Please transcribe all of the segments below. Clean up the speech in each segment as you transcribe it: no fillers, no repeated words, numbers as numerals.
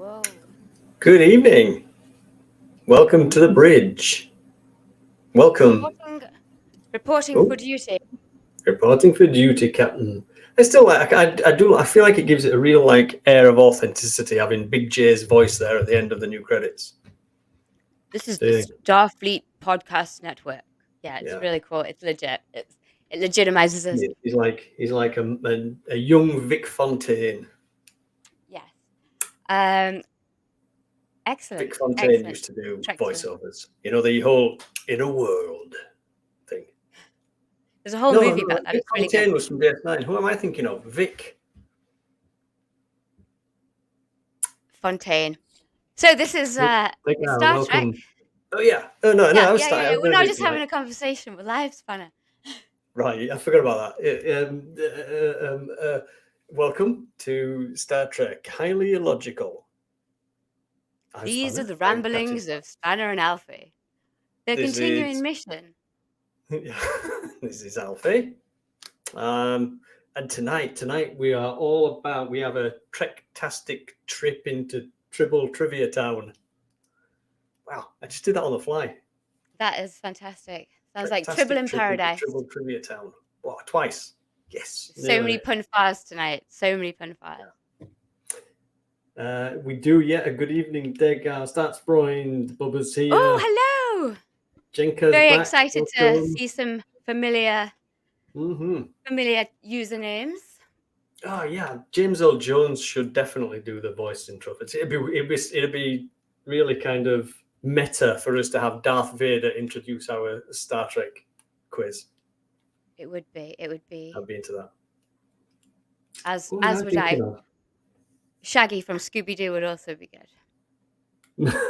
Whoa. Good evening. Welcome to the bridge. Welcome. Reporting for duty. Reporting for duty, Captain. I still like. I feel like it gives it a real air of authenticity having Big J's voice there at the end of the new credits. This is the Starfleet Podcast Network. Yeah, it's really cool. It's legit. It legitimizes us. He's like a young Vic Fontaine. Yes. Excellent. Vic Fontaine used to do voiceovers. You know, the whole "In a World" thing. There's a whole movie about that. Vic It's really Fontaine good. was from DS9. Who am I thinking of? Vic Fontaine. So this is Star Trek. Oh yeah. Oh no. I was yeah. We're not just having a conversation. We're live spanner. Right, I forgot about that. Welcome to Star Trek, highly illogical. These are the ramblings of Spanner and Alfie. Their continuing mission. This is Alfie. And tonight we are all about. We have a Trek-tastic trip into Tribble Trivia Town. Wow, I just did that on the fly. That is fantastic. Sounds like Tribble in Paradise. Tribble Trivia Town. Wow, twice. Yes. So many pun fires tonight. So many pun fires. Yeah. We do yet a good evening, Degar. Startsbroind, Bubba's here. Oh, hello. Jenka's very back. Excited to see some familiar usernames. Oh yeah, James Earl Jones should definitely do the voice intro. It'd be really kind of meta for us to have Darth Vader introduce our Star Trek quiz. It would be. I'd be into that. As would I. Shaggy from Scooby-Doo would also be good.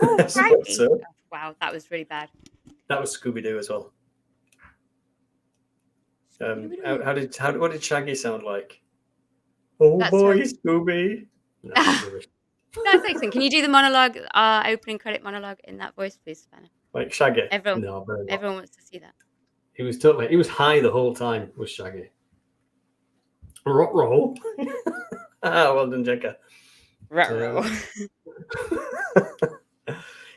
Oh, Shaggy! So. Oh, wow, that was really bad. That was Scooby-Doo as well. What did Shaggy sound like? Oh boy, Scooby! No, that's excellent. Can you do the monologue, opening credit monologue in that voice, please, Spanner? Like Shaggy? Everyone wants to see that. He was high the whole time, was Shaggy. Roll. Well done, Jenka.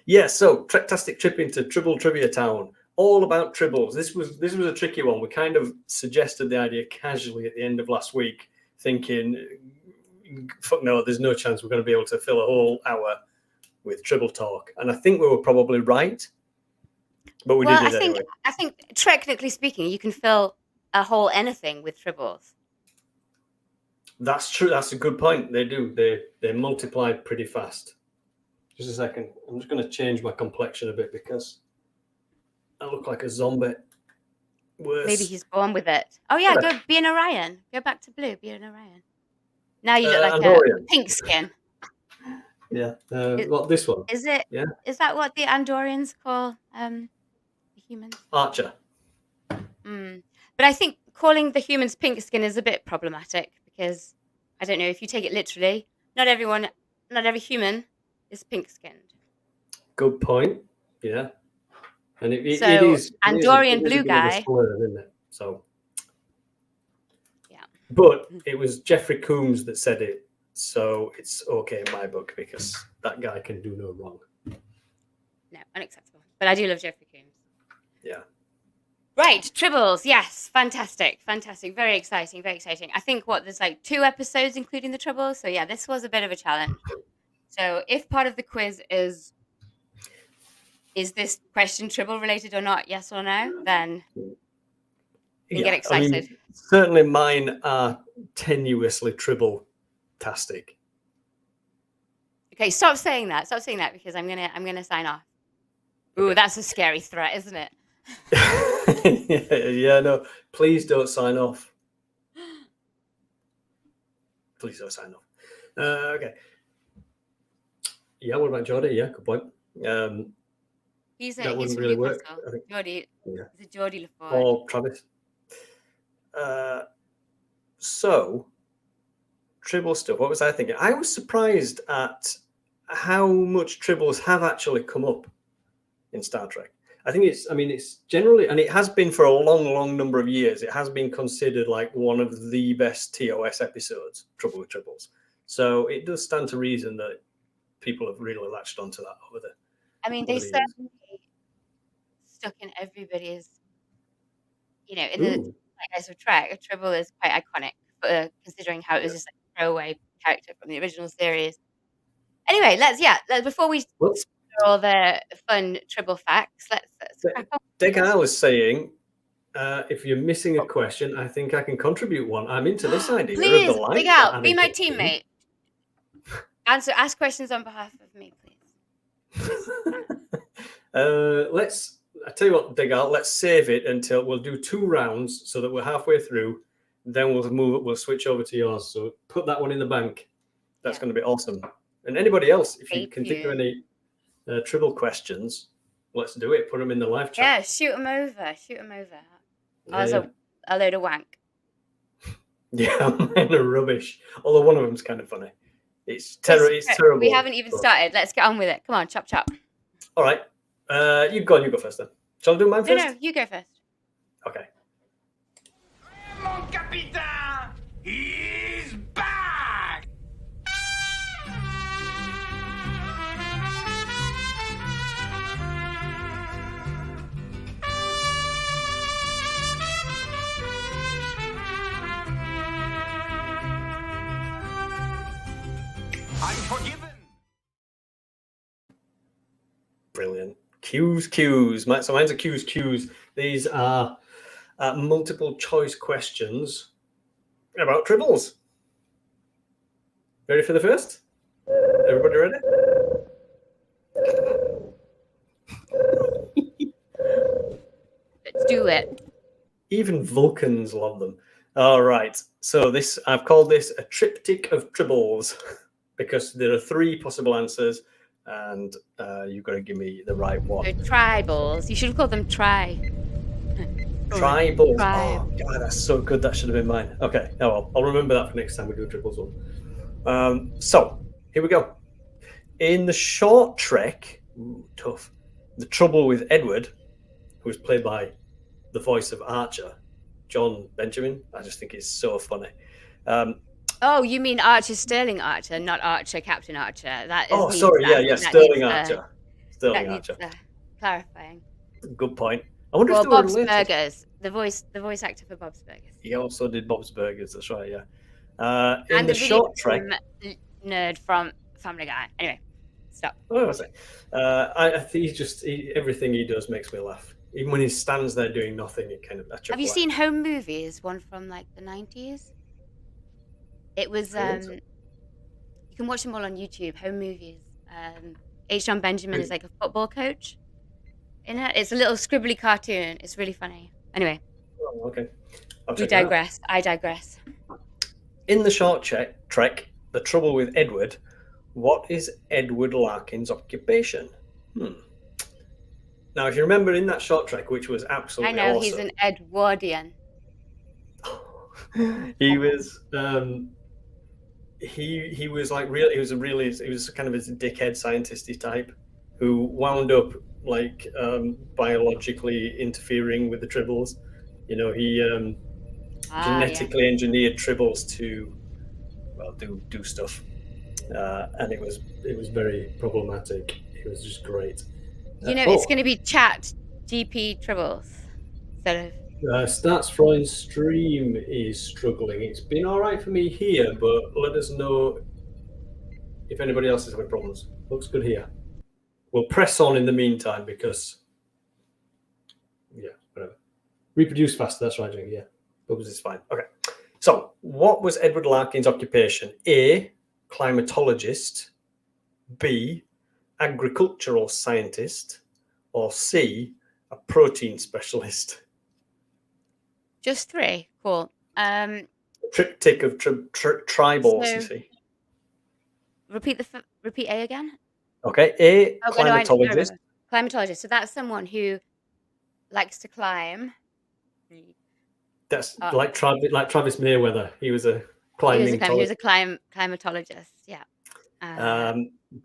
Yeah, so Trek-tastic trip into Tribble Trivia Town. All about Tribbles. This was a tricky one. We kind of suggested the idea casually at the end of last week, thinking, fuck no, there's no chance we're going to be able to fill a whole hour with Tribble talk. And I think we were probably right. But we did it anyway. I think, technically speaking, you can fill a whole anything with Tribbles. That's true. That's a good point. They do. They multiply pretty fast. Just a second. I'm just going to change my complexion a bit because I look like a zombie. Worse. Maybe he's born with it. Oh yeah, go be an Orion. Go back to blue. Be an Orion. Now you look like Andorian. A pink skin. Yeah. What this one? Is it? Yeah. Is that what the Andorians call the humans? Archer. But I think calling the humans pink skin is a bit problematic because I don't know if you take it literally. Not every human is pink skinned. Good point. Yeah. And it is Andorian blue guy. Slur, isn't it? So. Yeah. But it was Jeffrey Combs that said it, so it's okay in my book because that guy can do no wrong. No, unacceptable. But I do love Jeffrey Combs. Yeah. Right, Tribbles. Yes, fantastic. Very exciting. I think there's 2 episodes including the Tribbles. So yeah, this was a bit of a challenge. So if part of the quiz is this question Tribble related or not, yes or no, then you get excited. I mean, certainly mine are tenuously Tribble-tastic. Okay, stop saying that because I'm gonna sign off. Ooh, okay. That's a scary threat, isn't it? Yeah, no, please don't sign off. Please don't sign off. Okay. Yeah, what about Geordie? Yeah, good point. That wouldn't really work. Geordie. Yeah. Is it Geordie LaForge? Or Travis. So, Tribble stuff. What was I thinking? I was surprised at how much Tribbles have actually come up in Star Trek. I think it's generally, and it has been for a long number of years, it has been considered like one of the best TOS episodes, Trouble with Tribbles. So it does stand to reason that people have really latched onto that over the. I mean, they certainly stuck in everybody's, in the zeitgeist of Trek. A Tribble is quite iconic, considering how it was just like a throwaway character from the original series. Anyway, before we What's all the fun Tribble facts, let's crack on. Degal is saying, if you're missing a question, I think I can contribute one. I'm into this idea Please, of the live dig out. chat Be my animation. teammate. Ask questions on behalf of me, please. I tell you what, Degal, let's save it until we'll do 2 rounds so that we're halfway through. Then we'll switch over to yours. So put that one in the bank. That's going to be awesome. And anybody else, if you can think of any Tribble questions, let's do it. Put them in the live chat. Yeah, shoot them over. Yeah. A load of wank. Yeah, mine are rubbish. Although one of them's kind of funny. It's terrible. We haven't even started. Let's get on with it. Come on, chop chop. All right. You go first then. Shall I do mine first? No, you go first. Okay. Mon capitaine! He's back! I'm forgiven. Brilliant. Cues. So mine's a cues. These are multiple choice questions about Tribbles. Ready for the first? Everybody ready? Let's do it. Even Vulcans love them. All right. So I've called this a triptych of Tribbles because there are 3 possible answers, and you've got to give me the right one. So Tribbles. You should have called them Tribbles. Tribe. Oh God, that's so good. That should have been mine. Okay. Oh well, I'll remember that for next time we do a Tribbles one. So here we go. In the short trek, tough. The Trouble with Edward, who was played by the voice of Archer, John Benjamin. I just think he's so funny. Oh, you mean Archer Sterling Archer, not Archer Captain Archer. That is. Oh, sorry. Yeah. Sterling Archer. Sterling Archer. Clarifying. Good point. I wonder if they Bob's were related. Burgers, the voice actor for Bob's Burgers. He also did Bob's Burgers. That's right. Yeah. In And the short trek, nerd from Family Guy. Anyway, stop. What was it? I think everything he does makes me laugh. Even when he stands there doing nothing, it kind of. Have you seen Home Movies? One from like the 90s. It was. You can watch them all on YouTube. Home Movies. H. John Benjamin is like a football coach in it. It's a little scribbly cartoon. It's really funny. Anyway. Oh, okay. We digress. I digress. In the short trek, The Trouble with Edward, what is Edward Larkin's occupation? Now, if you remember in that short trek, which was absolutely awesome. He's an Edwardian. He was he was like he was kind of a dickhead scientisty type who wound up like biologically interfering with the Tribbles. He genetically engineered Tribbles to do stuff, and it was very problematic. It was just great. It's going to be Chat GP Tribbles instead of. Stats Freud's stream is struggling. It's been all right for me here, but let us know if anybody else is having problems. Looks good here. We'll press on in the meantime because, whatever. Reproduce faster. That's right, Jing. Yeah, Bubbles is fine. Okay. So, what was Edward Larkin's occupation? A, climatologist. B, agricultural scientist. Or C, a protein specialist. Just 3. Cool. Triptych of Tribbles, you see. Repeat A again. Okay. A, climatologist. No. Climatologist. So that's someone who likes to climb. That's like Travis Mayweather. He was a climbing. He was a climatologist. Yeah.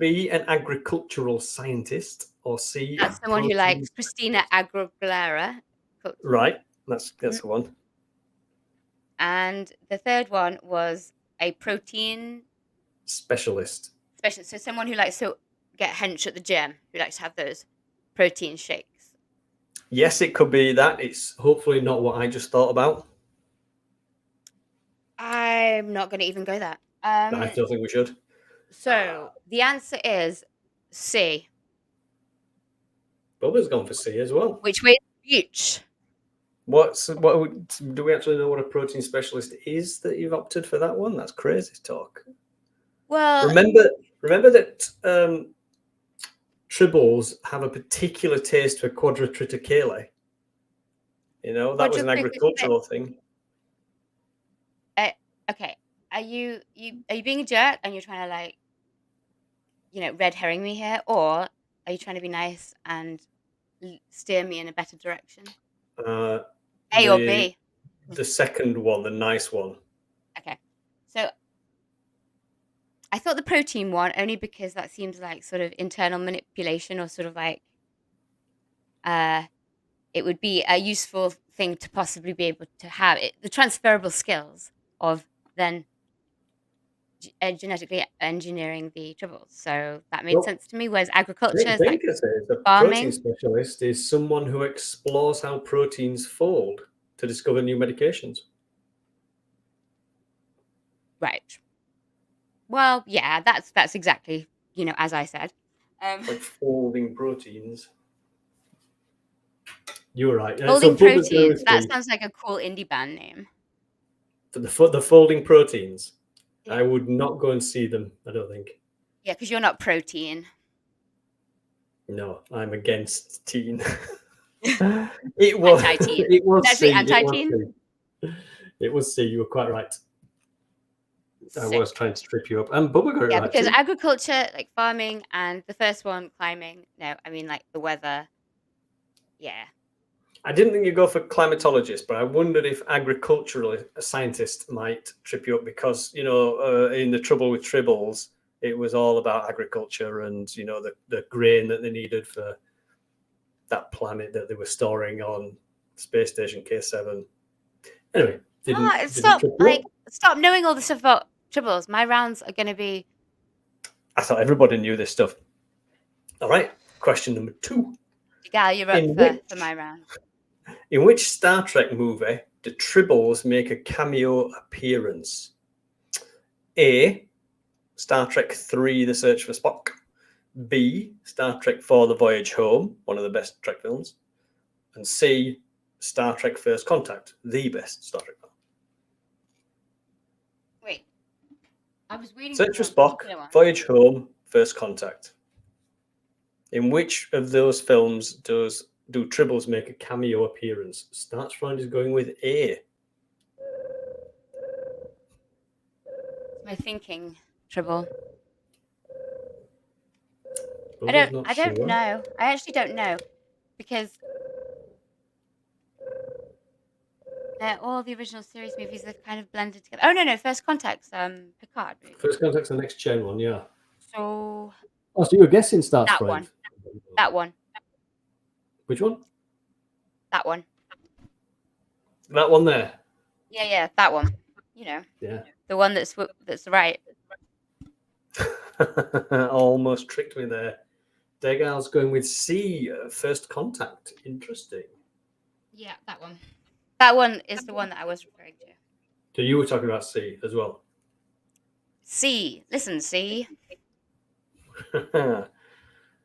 B, an agricultural scientist. Or C, that's someone who likes Christina Aguilera. Right. That's the one. And the third one was a protein specialist. especially so someone who likes to get hench at the gym, who likes to have those protein shakes. Yes, it could be that. It's hopefully not what I just thought about. I'm not going to even go there. I still think we should. So the answer is C. Bubba's gone for C as well. Which way is What do we actually know what a protein specialist is that you've opted for that one? That's crazy talk. Well, Remember that Tribbles have a particular taste for quadritriticale. You know, that was an agricultural thing. okay. Are you being a jerk and you're trying to like, red herring me here, or are you trying to be nice and steer me in a better direction? A or B? The second one, the nice one. Okay. So I thought the protein one only because that seems like sort of internal manipulation, or sort of like it would be a useful thing to possibly be able to have the transferable skills of then genetically engineering the tribbles. So that made sense to me. Whereas agriculture is like a farming. protein specialist is someone who explores how proteins fold to discover new medications. Right. Well, yeah, that's exactly, as I said. Like folding proteins. You're right. Folding proteins. That sounds like a cool indie band name. The folding proteins. Yeah. I would not go and see them, I don't think. Yeah, because you're not protein. No, I'm against teen. It was anti-teen. It was actually C. Anti-teen. It was C. You were quite right. Sick. I was trying to trip you up. And Bubba got it right. Because agriculture, like farming, and the first one, climbing. No, I mean like the weather. Yeah. I didn't think you'd go for climatologist, but I wondered if agricultural scientist might trip you up because, in the Trouble with Tribbles, it was all about agriculture and, the grain that they needed for that planet that they were storing on Space Station K7. Anyway, stop knowing all the stuff about Tribbles. My rounds are going to be... I thought everybody knew this stuff. All right, question number 2. Gal, you're up for my round. In which Star Trek movie do Tribbles make a cameo appearance? A, Star Trek 3, The Search for Spock. B, Star Trek 4, The Voyage Home, one of the best Trek films. And C, Star Trek First Contact, the best Star Trek film. Wait. I was reading... Search for Spock, Voyage Home, First Contact. In which of those films do Tribbles make a cameo appearance? Startsfriend is going with A. My thinking, Tribble. I don't know. I actually don't know. Because all the original series movies are kind of blended together. Oh, no. First Contact's Picard movie. First Contact's the next gen one, yeah. So... Oh, so you were guessing Startsfriend? That one. Which one? That one. That one there? Yeah, that one. Yeah. The one that's right. Almost tricked me there. Degal's going with C, First Contact. Interesting. Yeah, that one. That one is the one that I was referring to. So you were talking about C as well? C. Listen, C.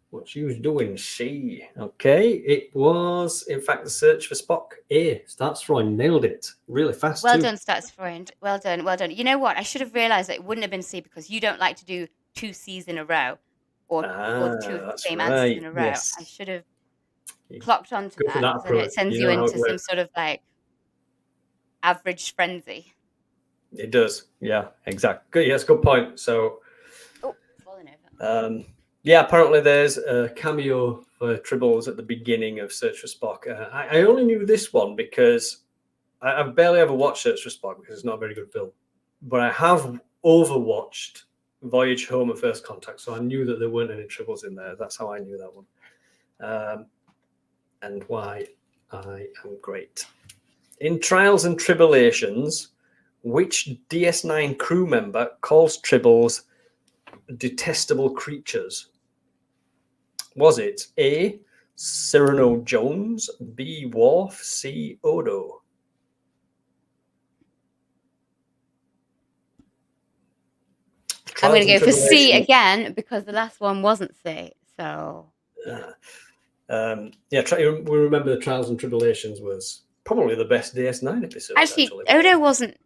What you was doing, C. Okay, it was, in fact, The Search for Spock. A. Startsfreund nailed it really fast. Well done, Startsfreund. Well done. You know what? I should have realised that it wouldn't have been C because you don't like to do 2 C's in a row or 2 of the same answers in a row. Yes. I should have clocked onto that. And it sends you into some sort of like average frenzy. It does. Yeah, exactly. Yes, good point. So, falling over. Yeah, apparently there's a cameo for Tribbles at the beginning of Search for Spock. I only knew this one because I've barely ever watched Search for Spock because it's not a very good film. But I have overwatched Voyage Home and First Contact, so I knew that there weren't any Tribbles in there. That's how I knew that one. And why I am great. In Trials and Tribulations, which DS9 crew member calls Tribbles detestable creatures? Was it A, Cyrano Jones, B, Worf, C, Odo? I'm going Trials to and go for C Tribulations. again because the last one wasn't C. So We remember the Trials and Tribulations was probably the best DS9 episode. actually, Odo wasn't.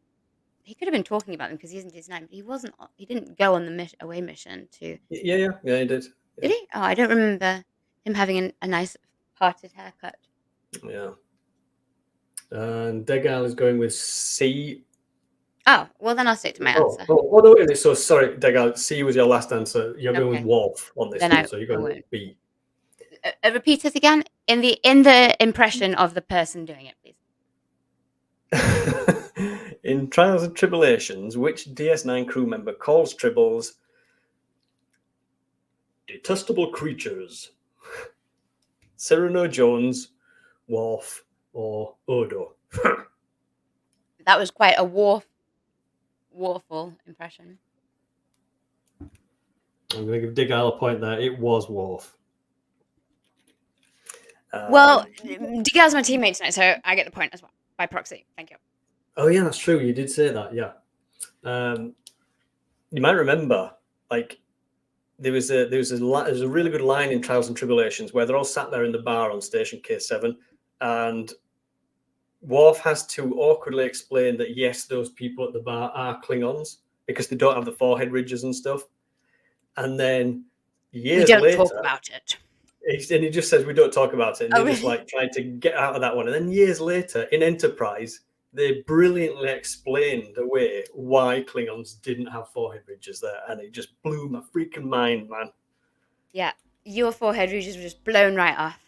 He could have been talking about them because he isn't his name. But he wasn't. He didn't go on the away mission to. Yeah, he did. Did he? Oh, I don't remember him having a nice parted haircut. Yeah. And Degal is going with C. Oh, well then I'll stick to my answer. No, wait a minute. So sorry, Degal. C was your last answer. You're going with Okay. Worf on this Then one, so you're going I with won't. B. Repeat it again in the impression of the person doing it, please. In Trials and Tribulations, which DS9 crew member calls Tribbles detestable creatures? Cyrano Jones, Worf, or Odo? That was quite a warful impression. I'm going to give Degal a point there. It was Worf. Well, Degal's my teammate tonight, so I get the point as well by proxy. Thank you. Oh yeah, that's true. You did say that. Yeah. You might remember, like, there was a really good line in Trials and Tribulations where they're all sat there in the bar on Station K7, and Worf has to awkwardly explain that yes, those people at the bar are Klingons because they don't have the forehead ridges and stuff. And then years we don't later, talk about it. And he just says we don't talk about it, and Oh, they're just really? like trying to get out of that one. And then years later, in Enterprise, they brilliantly explained away why Klingons didn't have forehead ridges there, and it just blew my freaking mind, man. Yeah, your forehead ridges were just blown right off,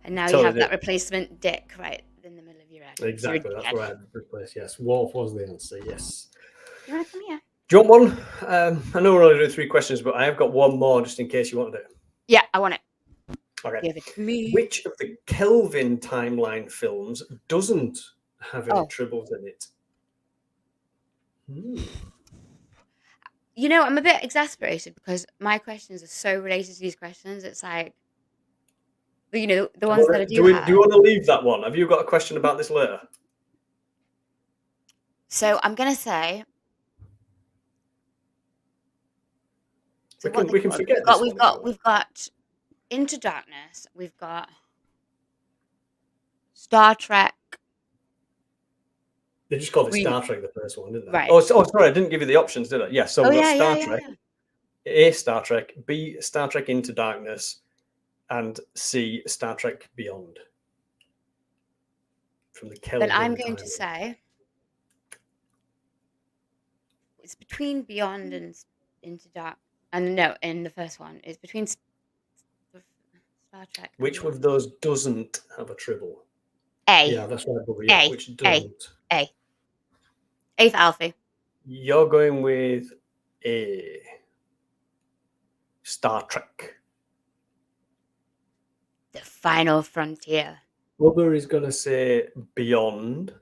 and now Totally you have did. that replacement dick right in the middle of your head. Exactly, that's where I had to replace. Yes, Worf was the answer. Yes. You want to come here? Do you want one? I know we're only doing 3 questions, but I have got one more just in case you wanted it. Yeah, I want it. Okay. Give it to me. Which of the Kelvin timeline films doesn't have any Oh. Tribbles in it? You know, I'm a bit exasperated because my questions are so related to these questions. It's like, you know, the ones that I do have. Do you want to leave that one? Have you got a question about this later? So I'm gonna say. So we can forget this one. We've got Into Darkness. We've got Star Trek. They just called it Star Trek, the first one, didn't they? Right. Oh, sorry, I didn't give you the options, did I? Yeah, so we've got Star Trek. Yeah. A, Star Trek. B, Star Trek Into Darkness. And C, Star Trek Beyond. From the Kelvin Then I'm going timeline. to say it's between Beyond and Into Dark. And no, in the first one, it's between Star Trek. Which of those doesn't have a Tribble? A. Yeah, that's right, Bobby. Yeah, which doesn't? A for Alfie. You're going with A. Star Trek. The Final Frontier. Bubba is going to say Beyond.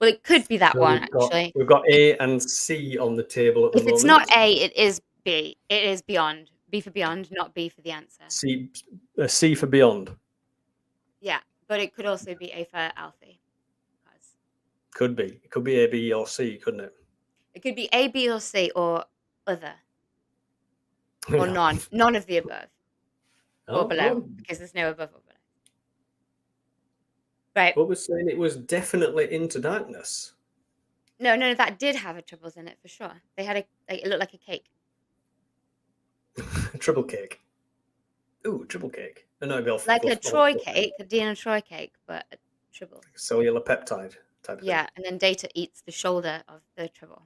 Well, it could be that one, actually. We've got A and C on the table at the moment. If it's not A, it is B. It is Beyond. B for Beyond, not B for the answer. C for Beyond. Yeah, but it could also be A for Alfie. Could be. It could be A, B, or C, couldn't it? It could be A, B, or C, or other. Or none. None of the above. Or below, because there's no above or below. Right. What was saying it was definitely Into Darkness. No, that did have a Tribbles in it for sure. They had it looked like a cake. A Tribble cake. Ooh, Tribble cake. No, like a Troy cake, a Deanna Troy cake, but a Tribble. Cellular peptide type of thing. Yeah, and then Data eats the shoulder of the Tribble.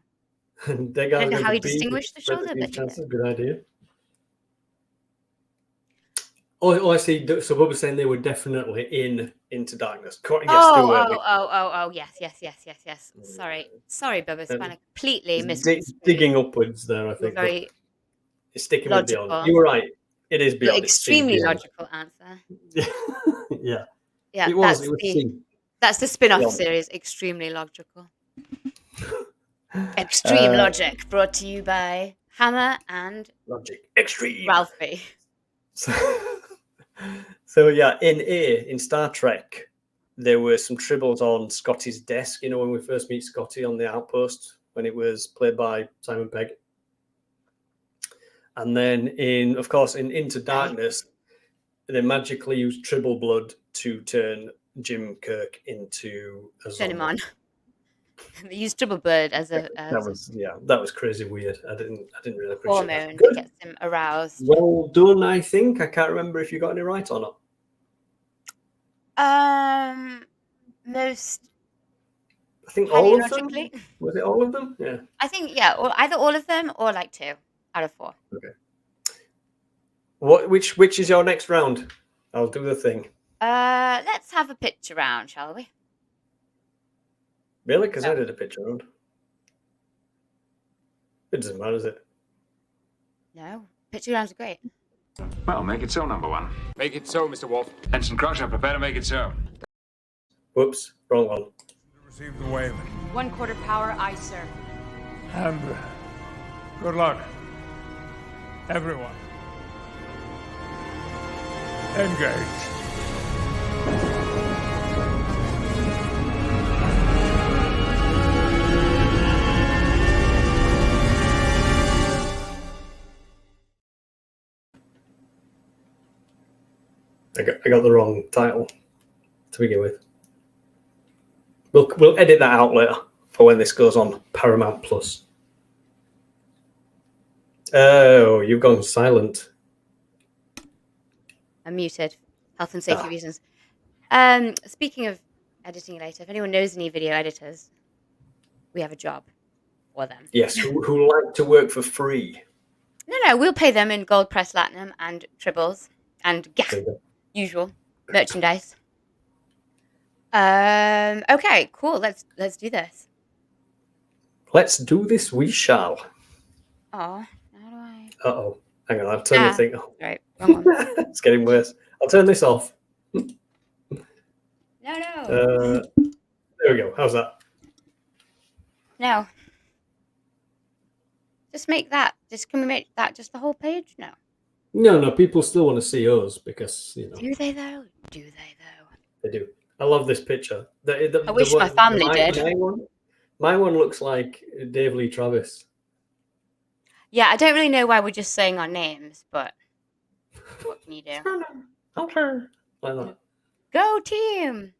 I don't know how he distinguished the shoulder, but he did. Good idea. Oh, I see. So Bob was saying they were definitely Into Darkness. Yes. Sorry, Bubba. I completely missed. Digging upwards there, I think. Very it's sticking logical. with Beyond. You were right. It is Beyond. Extremely logical answer. Yeah. Yeah. It was C. That's the spin-off series. Extremely logical. Extreme Logic, brought to you by Hammer and Logic Extreme. Ralphie. So yeah, in Star Trek, there were some Tribbles on Scotty's desk. You know, when we first meet Scotty on the Outpost, when it was played by Simon Pegg. And then of course, in Into Darkness, they magically used Tribble blood to turn Jim Kirk into a Turn him zombie. on. They used Tribble blood as a that was crazy weird. I didn't really appreciate hormone that. that Good. gets him aroused. Well done, I think. I can't remember if you got any right or not. Most I think all of them. paleologically. Was it all of them? Yeah. I think or either all of them or like 2 out of 4. Okay. Which is your next round? I'll do the thing. Let's have a picture round, shall we? Really? Because I No. did a picture round. It doesn't matter, does it? No, picture rounds are great. Well, make it so, number one. Make it so, Mr. Wolf. Ensign Crusher, prepare to make it so. Whoops, wrong one. Receive the wave. 1/4 power, aye, sir. And good luck, everyone. Engage. I got the wrong title to begin with. We'll edit that out later for when this goes on Paramount Plus. Oh, you've gone silent. I'm muted. Health and safety reasons. Speaking of editing later, if anyone knows any video editors, we have a job for them. Yes, who like to work for free. No, we'll pay them in gold press platinum and tribbles and usual merchandise. Okay, cool. Let's do this. Let's do this, we shall. Oh, how do I? Uh-oh. Hang on, I've turned the thing off. Right, wrong one. It's getting worse. I'll turn this off. No. There we go. How's that? No. Just make that. Can we make that just the whole page? No. No, people still want to see us because, you know. Do they though? They do. I love this picture. I wish my family did. My one looks like Dave Lee Travis. Yeah, I don't really know why we're just saying our names, but what can you do? Like that. Go team!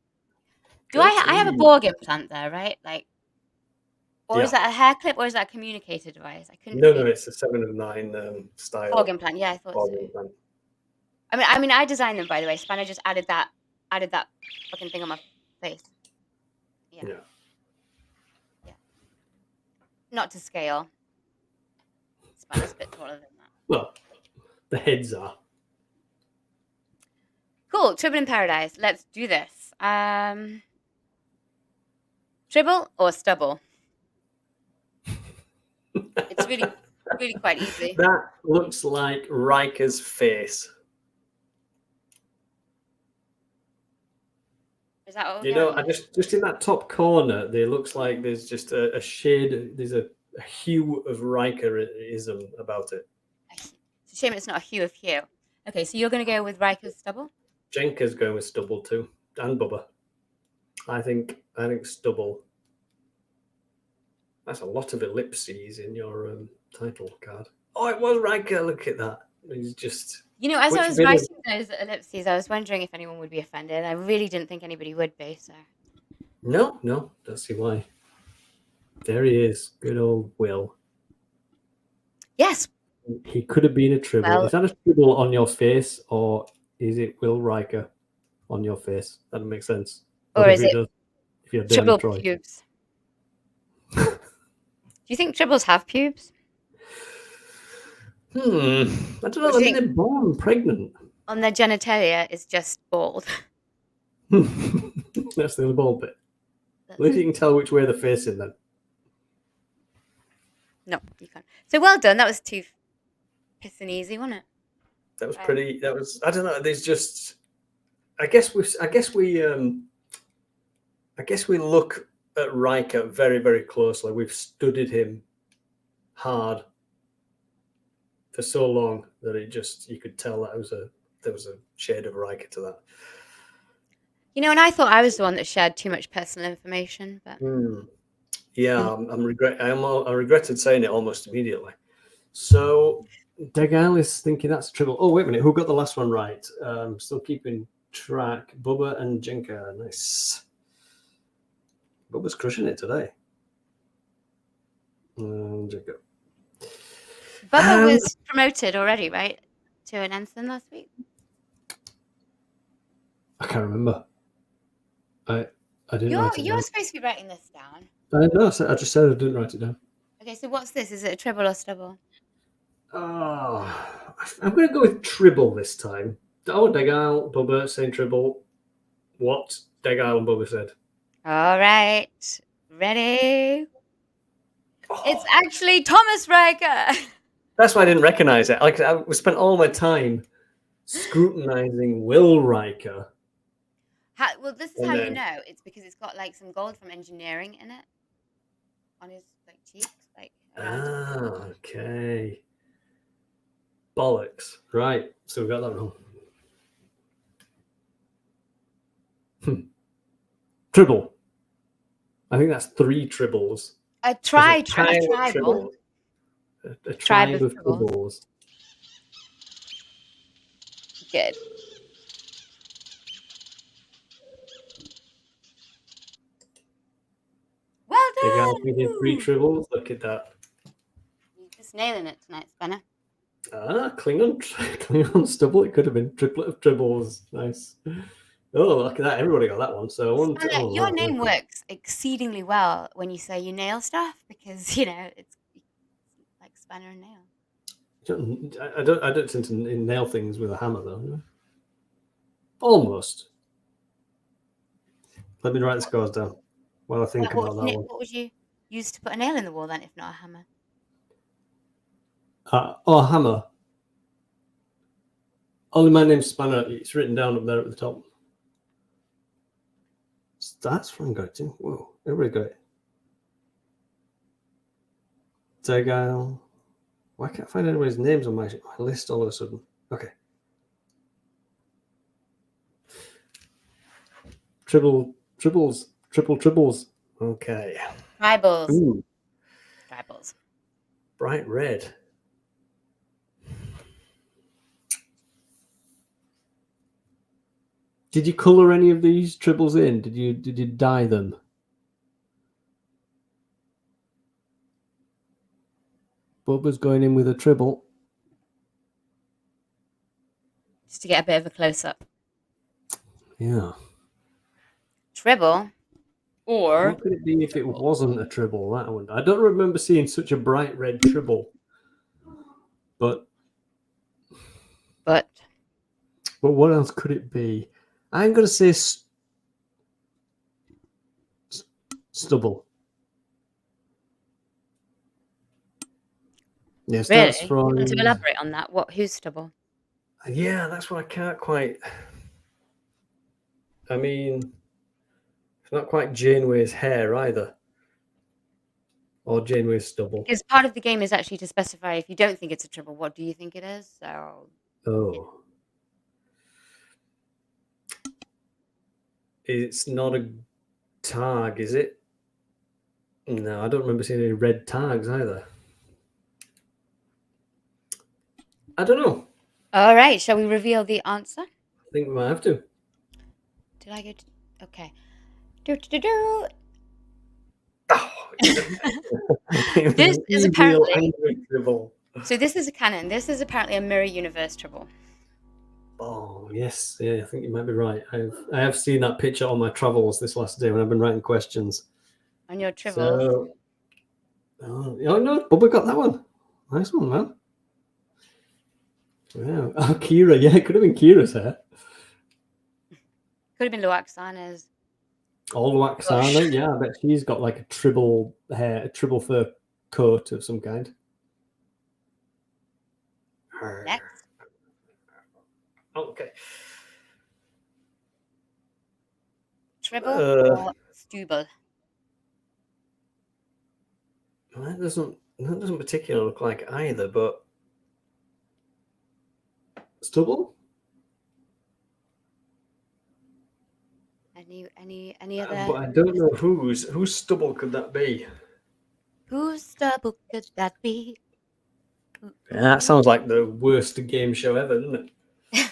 Go I have a team. Borg implant there, right? Like, or is Yeah. that a hair clip or is that a communicator device? I couldn't. No, read. it's a 7 of 9 style. Borg implant. Yeah, I thought Borg so. implant. I mean, I designed them, by the way. Spanner just added that fucking thing on my face. Yeah. Not to scale. Spanner's a bit taller than that. Well, the heads are. Cool. Tribble in Paradise. Let's do this. Tribble or stubble? It's really quite easy. That looks like Riker's face. Is that what we're You know, going I just in that top corner, there looks like there's just a shade, there's a hue of Rikerism about it. It's a shame it's not a hue of hue. Okay, so you're going to go with Riker's stubble? Jenka's going with stubble too, and Bubba. I think stubble. That's a lot of ellipses in your title card. Oh, it was Riker. Look at that. He's just. You know, as I Which was bit of- writing those ellipses, I was wondering if anyone would be offended. I really didn't think anybody would be, so. No, don't see why. There he is. Good old Will. Yes. He could have been a Tribble. Well- Is that a Tribble on your face, or is it Will Riker on your face? That doesn't make sense. Or is if it does, if you're Dan Tribble Troy. pubes? Do you think tribbles have pubes? I don't know. What do I you mean, think? they're born pregnant. On their genitalia is just bald. That's the bald bit. At least you can tell which way they're facing then. No, you can't. So well done. That was too pissing easy, wasn't it? That was pretty. That was. I don't know. There's just. I guess we look at Riker very, very closely. We've studied him hard for so long that you could tell that there was a shade of Riker to that. You know, and I thought I was the one that shared too much personal information, but Yeah, I regretted saying it almost immediately. So Degal is thinking that's Tribble. Oh, wait a minute. Who got the last one right? Still keeping track. Bubba and Jenka. Nice. Bubba's crushing it today. Jenka. Bubba was promoted already, right? To an ensign last week? I can't remember. I didn't write it You're down. supposed to be writing this down. No, I just said I didn't write it down. Okay, so what's this? Is it a Tribble or Stubble? Oh, I'm going to go with Tribble this time. Oh, Degal, Bubba saying Tribble. What Degal and Bubba said. All right, ready? Oh, It's actually Thomas Riker. that's why I didn't recognize it. Like I spent all my time scrutinizing Will Riker. Well, this is And how you then- know. It's because it's got like some gold from engineering in it on his like cheeks, like around. Okay. Bollocks. Right. So we got that wrong. Tribble. I think that's 3 Tribbles. A There's a tribal. Tribble. A Tribe tribe of of Tribbles. Tribbles. Good. Well Degal, done. we did 3 Tribbles. Look at that. You're just nailing it tonight, Spanner. Klingon stubble. It could have been triplet of Tribbles. Nice. Oh, look at that. Everybody got that one. So Spanner, your name works exceedingly well when you say you nail stuff because you know it's like Spanner and nail. I don't tend to nail things with a hammer though. Almost. Let me write the scores down while I think about that one. What would you use to put a nail in the wall then, if not a hammer? A hammer. Only my name's Spanner. It's written down up there at the top. That's from Gotin. Whoa, everybody got it. Degal. Why can't I find anybody's names on my list all of a sudden? Okay. Tribbles. Okay. Tribbles. Ooh, Tribbles. bright red. Did you colour any of these Tribbles in? Did you dye them? Bubba's going in with a Tribble. Just to get a bit of a close up. Yeah. Tribble. Or What could it be if it wasn't a Tribble? That one. I don't remember seeing such a bright red Tribble. But what else could it be? I'm going to say stubble. Yes, really? that's You from. want to elaborate on that? Who's Stubble? Yeah, that's what I can't quite. I mean, it's not quite Janeway's hair either, or Janeway's stubble. Because part of the game is actually to specify if you don't think it's a Tribble, what do you think it is? So Oh. It's not a tag, is it? No, I don't remember seeing any red tags either. I don't know. all right, shall we reveal the answer? I think we might have to. Did I go to okay. Do. Oh, This is apparently angry Tribble. so this is a canon. This is apparently a mirror universe Tribble. Oh yes, yeah, I think you might be right. I have seen that picture on my travels this last day when I've been writing questions. On your Tribble. So, oh no, Bubba got that one. Nice one, man. Wow. Oh, Kira, yeah, it could have been Kira's hair. Could have been Luaxana's. All Waxana, yeah, I bet she's got like a Tribble hair, a Tribble fur coat of some kind. Next. Okay. Tribble or Stubble? That doesn't particularly look like either, but Stubble? Any But other? I don't know whose stubble could that be. Whose stubble could that be? Yeah, that sounds like the worst game show ever, doesn't it?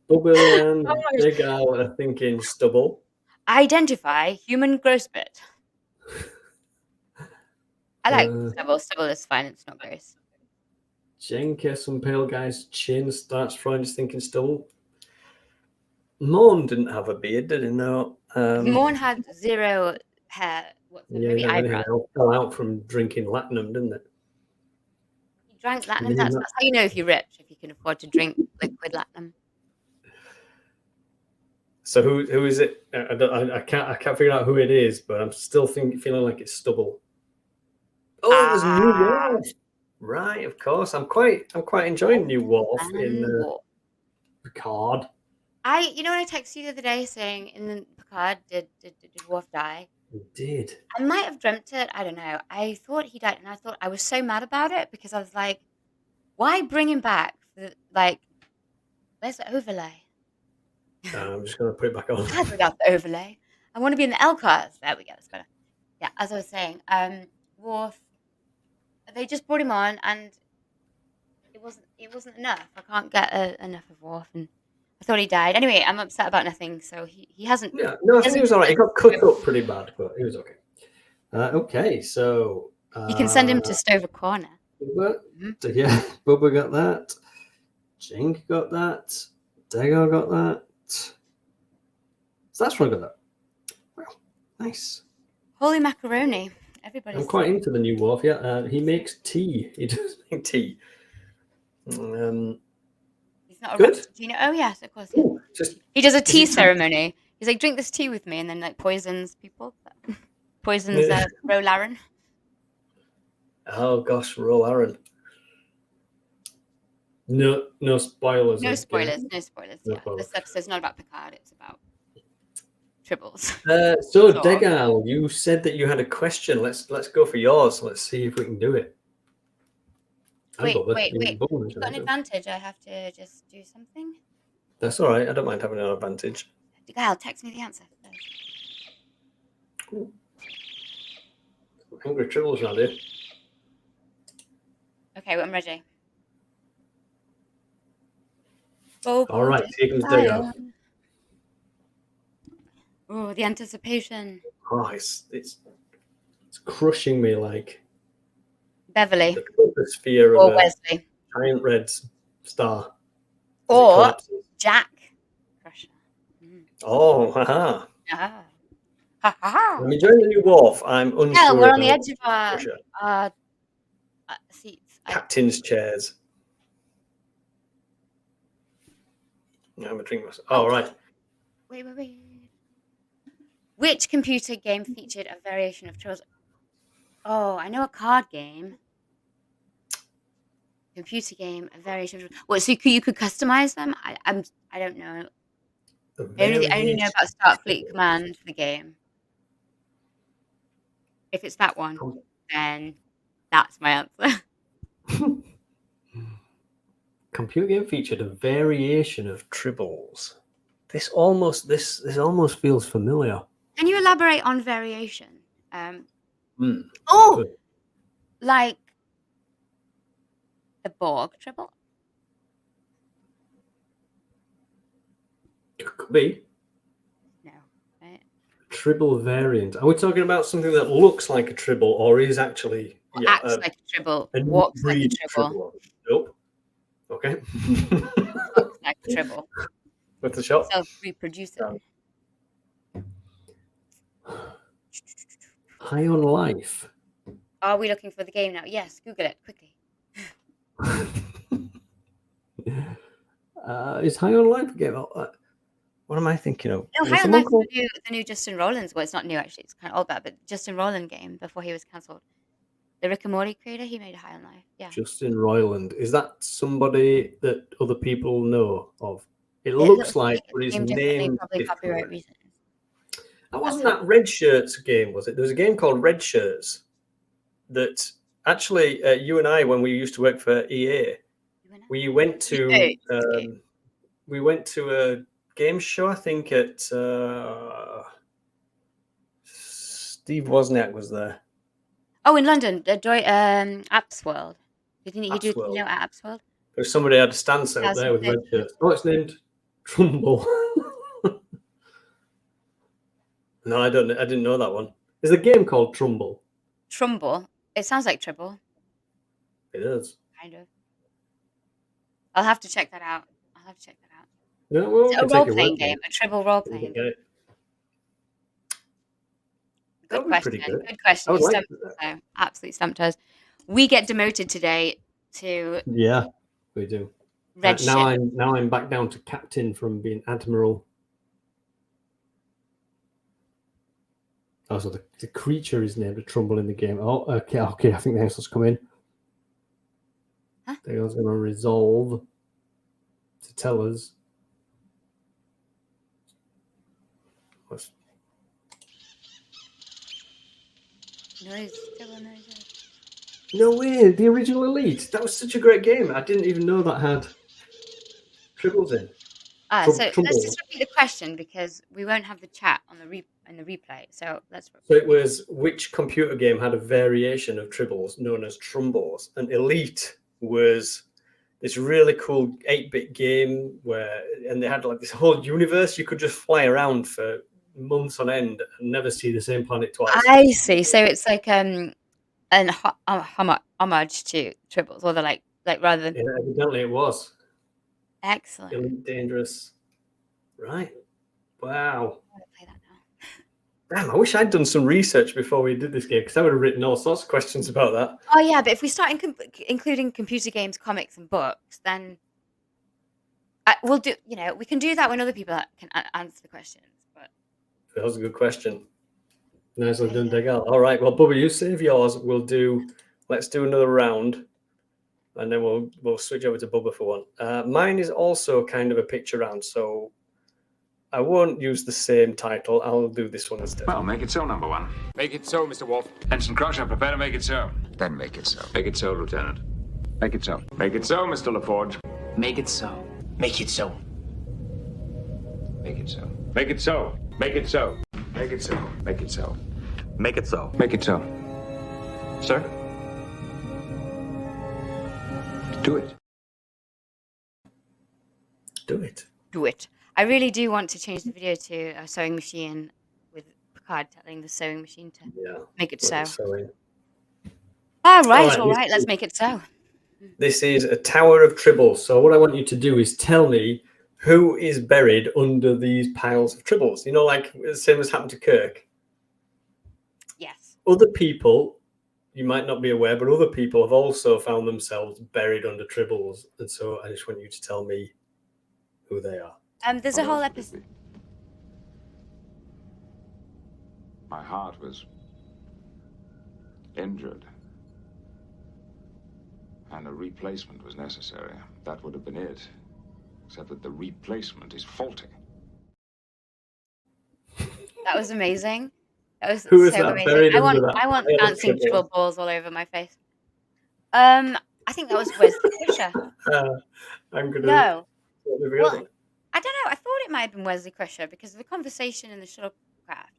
Bubble and Oh my Big Al are thinking stubble. Identify human gross bit. I like Uh, stubble. Stubble is fine. It's not gross. Jenka, some pale guy's chin starts Freud is thinking stubble. Morn didn't have a beard, did he? No. Morn had 0 hair. What's it? Yeah, he Maybe didn't have anything. eyebrows. It all fell out from drinking latinum, didn't it? He drank He latinum. did That's not. how you know if you're rich, if you can afford to drink liquid latinum. So who is it? I can't figure out who it is, but I'm still feeling like it's stubble. Oh, there's New Ah, Wolf. Right, of course. I'm quite enjoying New Wolf in War. Picard. You know, when I texted you the other day saying in the Picard, did Worf die? He did. I might have dreamt it. I don't know. I thought he died, and I thought I was so mad about it because I was like, why bring him back? Like, where's the overlay? I'm just going to put it back on. Glad we got the overlay. I want to be in the L cars. There we go. That's better. Yeah, as I was saying, Worf. They just brought him on, and it wasn't enough. I can't get enough of Worf, and I thought he died. Anyway, I'm upset about nothing. So he hasn't. Yeah, no, I think he was all right. He got cut Stove. up pretty bad, but he was okay. Okay, so You can send him to Stover Corner. Bubba, Mhm. so yeah, Bubba got that. Jink got that. Dago got that. So that's one got that. Well, nice. Holy macaroni! Everybody's. I'm quite into the New Wolf. Yeah, he makes tea. He does make tea. He's not a Good. Rapsodino. Oh yes, of course. Yes. Ooh, just He does a tea he- ceremony. He's like, drink this tea with me, and then like poisons people. Poisons Yeah. Ro Laren. Oh gosh, roll Aaron. No spoilers. No I spoilers. guess. No spoilers. No Yeah, spoilers. this episode's not about Picard. It's about Tribbles. So Sort of. Degal, you said that you had a question. Let's go for yours. Let's see if we can do it. And Wait. Bubba. Bubba You've mentioned got an it. advantage. I have to just do something. That's all right. I don't mind having an advantage. Gal, text me the answer. Angry Tribbles around here. Okay, well, I'm ready. All right, here comes Degal. Oh, the anticipation. Oh, it's crushing me like Beverly the troposphere or of a Wesley giant red star. as it or collapses. Jack Crusher. Oh, haha. Ah. Ha ha ha. I'm enjoying the New Wolf. I'm unsure. Yeah, we're on the about edge of Crusher. our seats. Captain's chairs. I'm a drink myself. Oh, right. Wait. Which computer game featured a variation of Tribbles? Oh, I know a card game. Computer game, a variation of. What? So you could customize them? I don't know. I only know about Starfleet Command, the game. If it's that one, then that's my answer. Computer game featured a variation of Tribbles. This almost feels familiar. Can you elaborate on variation? Hmm. Oh, Good. like the Borg Tribble? Could be. No. Right? Tribble variant. Are we talking about something that looks like a Tribble or is actually Acts like a Tribble, a new walks like a breed Tribble, Nope. Okay. looks like a Tribble, With the shot. self-reproducing. High on Life. Are we looking for the game now? Yes, Google it quickly. Is High on Life a game? What am I thinking of? No, Was High on someone Life called- is the new Justin Rollins. Well, it's not new actually. It's kind of old that, but Justin Rollins game before he was cancelled. The Rick and Morty creator, he made a High on Life. Yeah. Justin Roiland. Is that somebody that other people know of? It It looks like, it's but his named differently, name. probably copyright reasons. That wasn't that Red Shirts game, was it? There was a game called Red Shirts that actually you and I, when we used to work for EA, We went to a game show, I think, at Steve Wozniak was there. Oh, in London, Apps World. Didn't he do Apps World. at Apps World? There's somebody had a stand set up there with red shirts. Oh, it's named Trumbull. No, I didn't know that one. Is the game called Trumbull? Trumbull. It sounds like Tribble. It is. Kind of. I'll have to check that out. Yeah, well, It's a role-playing game, a Tribble role-playing game. Good question. Pretty good. Good question. You stumped us, though. Absolutely stumped us. We get demoted today to we do. Red ship. Now I'm back down to captain from being admiral. Also, the creature is named a Trumbull in the game. Oh, okay. I think the answer's come in. Huh? They're going to resolve to tell us. No way! The original Elite. That was such a great game. I didn't even know that had Tribbles in. So let's just repeat the question because we won't have the chat on the replay. So let's. So it was which computer game had a variation of Tribbles known as Trumballs, and Elite was this really cool 8-bit game and they had like this whole universe. You could just fly around for months on end and never see the same planet twice. I see. So it's like an homage to Tribbles, or like rather than. Yeah, evidently it was. Excellent. Elite Dangerous. Right. Wow. I want to play that now. Damn, I wish I'd done some research before we did this game because I would have written all sorts of questions about that. Oh yeah, but if we start including computer games, comics, and books, then we'll do. We can do that when other people can answer the questions. But that was a good question. Nicely done, Degal. All right, well, Bubba, you save yours. Let's do another round, and then we'll switch over to Bubba for one. Mine is also kind of a picture round, so I won't use the same title. I'll do this one instead. Well, make it so, number one. Make it so, Mr. Wolf. Ensign Crusher, prepare to make it so. Then make it so. Make it so, Lieutenant. Make it so. Make it so, Mr. LaForge. Make it so. Make it so. Make it so. Make it so. Make it so. Make it so. Make it so. Make it so. Make it so. Sir? Do it. Do it. do it. I really do want to change the video to a sewing machine with Picard telling the sewing machine to make it so. All right, let's make it so. This is a tower of Tribbles. So what I want you to do is tell me who is buried under these piles of Tribbles. You know, like the same as happened to Kirk. Yes. Other people, you might not be aware, but other people have also found themselves buried under Tribbles. And so I just want you to tell me who they are. There's a whole episode. My heart was injured, and a replacement was necessary. That would have been it, except that the replacement is faulty. That was amazing. That was Who is so that amazing. buried I under want that? dancing Tribble balls all over my face. I think that was Wesley Crusher. I'm gonna. No. Well, I don't know. I thought it might have been Wesley Crusher because of the conversation in the shuttlecraft.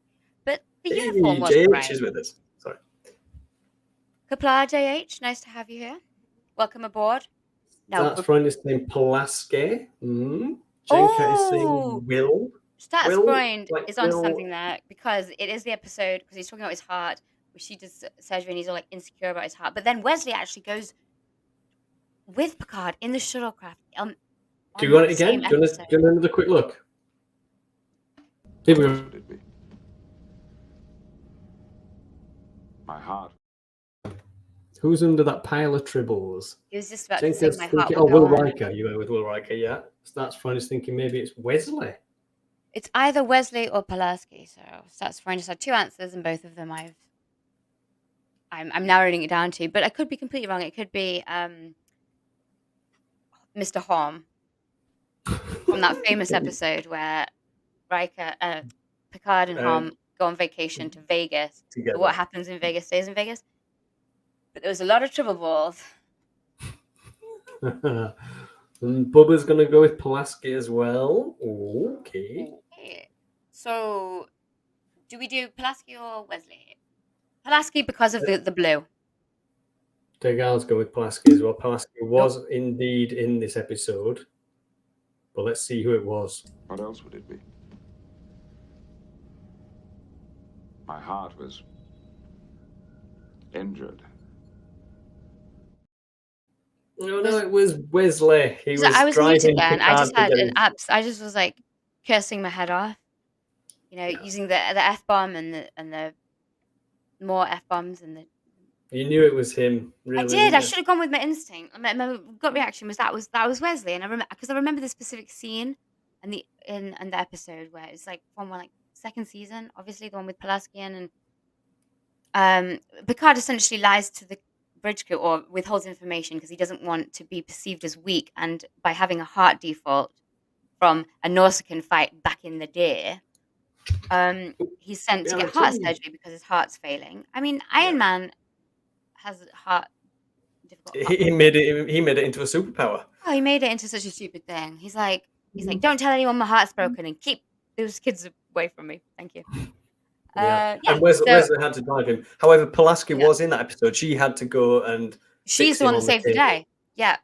But the uniform wasn't right. JH is with us. Sorry. Kapla JH, nice to have you here. Welcome aboard. That's friend is named Pulaski. Jenka is saying Will. Statsfreund like is on Will. something there because it is the episode because he's talking about his heart, where she does surgery and he's all like insecure about his heart. But then Wesley actually goes with Picard in the shuttlecraft. Do you want it again? Do you want another quick look? Here we go. My heart. Who's under that pile of Tribbles? He was just about to say Jenka's my heart. thinking, Will Riker. You went with Will Riker, yeah. Statsfreund is thinking maybe it's Wesley. It's either Wesley or Pulaski. So Statsfreund just had two answers, and both of them I'm narrowing it down to. But I could be completely wrong. It could be Mr. Horn from that famous episode where Riker, Picard and Horn go on vacation to Vegas. Together. What happens in Vegas stays in Vegas. But there was a lot of Tribble balls. And Bubba's going to go with Pulaski as well. Okay. Okay. So, do we do Pulaski or Wesley? Pulaski because of the blue. Degal's go with Pulaski as well. Pulaski Nope. was indeed in this episode. But let's see who it was. What else would it be? My heart was injured. No, it was Wesley. He was I was mute driving again. I Picard just to had get an him. I just was like cursing my head off. Using the F bomb and the more F bombs and the. You knew it was him, really. I did. I should have gone with my instinct. My gut reaction was that was Wesley, and I remember the specific scene and the episode where it's like from like second season, obviously the one with Pulaski and Picard essentially lies to the bridge crew or withholds information because he doesn't want to be perceived as weak, and by having a heart default from a Nausicaan fight back in the day, he's sent to get heart surgery because his heart's failing. I mean, Iron Man has a difficult heart. He made it into a superpower. Oh, he made it into such a stupid thing. He's like, don't tell anyone my heart's broken and keep those kids away from me. Thank you. And Wesley had to drive him. However, Pulaski was in that episode. She had to go and she's the one that saved the day. Yeah.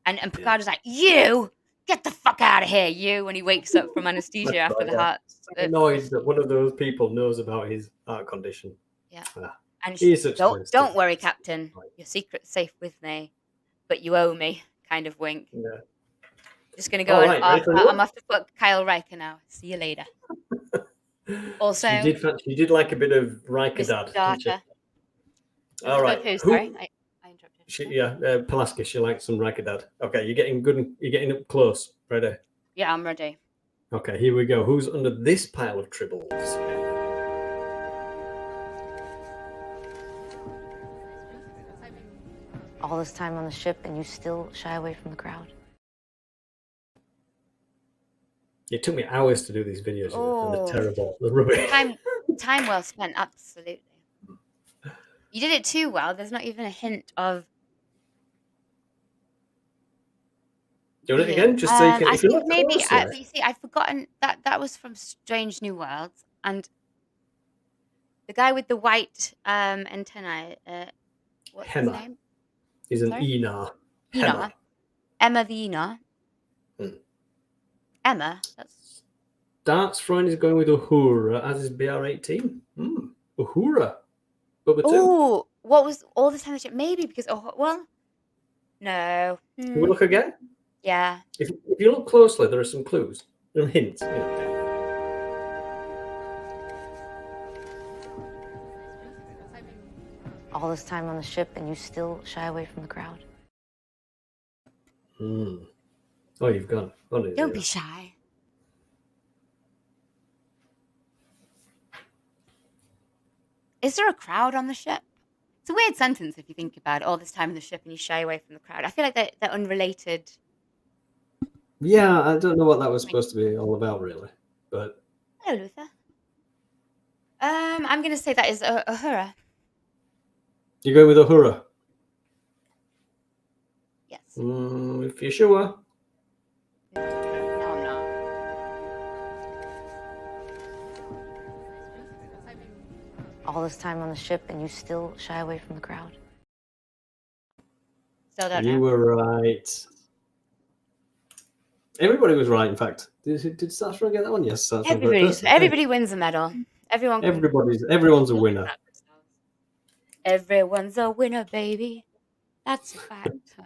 And Picard was like, you get the fuck out of here, you, when he wakes up from anesthesia after the heart. Annoyed that one of those people knows about his heart condition. Yeah. Ah. And she's don't worry, Captain. Your secret's safe with me, but you owe me. Kind of wink. Yeah. Just gonna go I'm off to fuck Kyle Riker now. See you later. Also, she did like a bit of Riker dad. All right. Sorry, I interrupted. Pulaski. She likes some Riker dad. Okay, you're getting up close. Ready? Yeah, I'm ready. Okay, here we go. Who's under this pile of tribbles? All this time on the ship and you still shy away from the crowd? It took me hours to do these videos, and they're terrible. They're rubbish. Time well spent, absolutely. You did it too well. There's not even a hint of. Do it again, just so you can. I think maybe. You see, I've forgotten that was from Strange New Worlds, and the guy with the white antennae. What's his name? He's an Enar. Emma the Enar. Emma. Darts Freund is going with Uhura as his BR-18. Uhura. Oh, what was all the time? Maybe because no. Can we look again? Yeah. If you look closely, there are some clues, there are hints. All this time on the ship and you still shy away from the crowd? Oh, you've gone. Don't be shy. Is there a crowd on the ship? It's a weird sentence if you think about it. All this time in the ship and you shy away from the crowd. I feel like they're unrelated. Yeah, I don't know what that was supposed to be all about, really. But hello, Luther. I'm going to say that is Uhura. You're going with Uhura? Yes. If you're sure. No, I'm not. All this time on the ship and you still shy away from the crowd? Still don't know. You were right. Everybody was right, in fact. Did Sasha get that one? Yes. Everybody wins a medal. Everyone's a winner. Everyone's a winner, baby. That's a fact.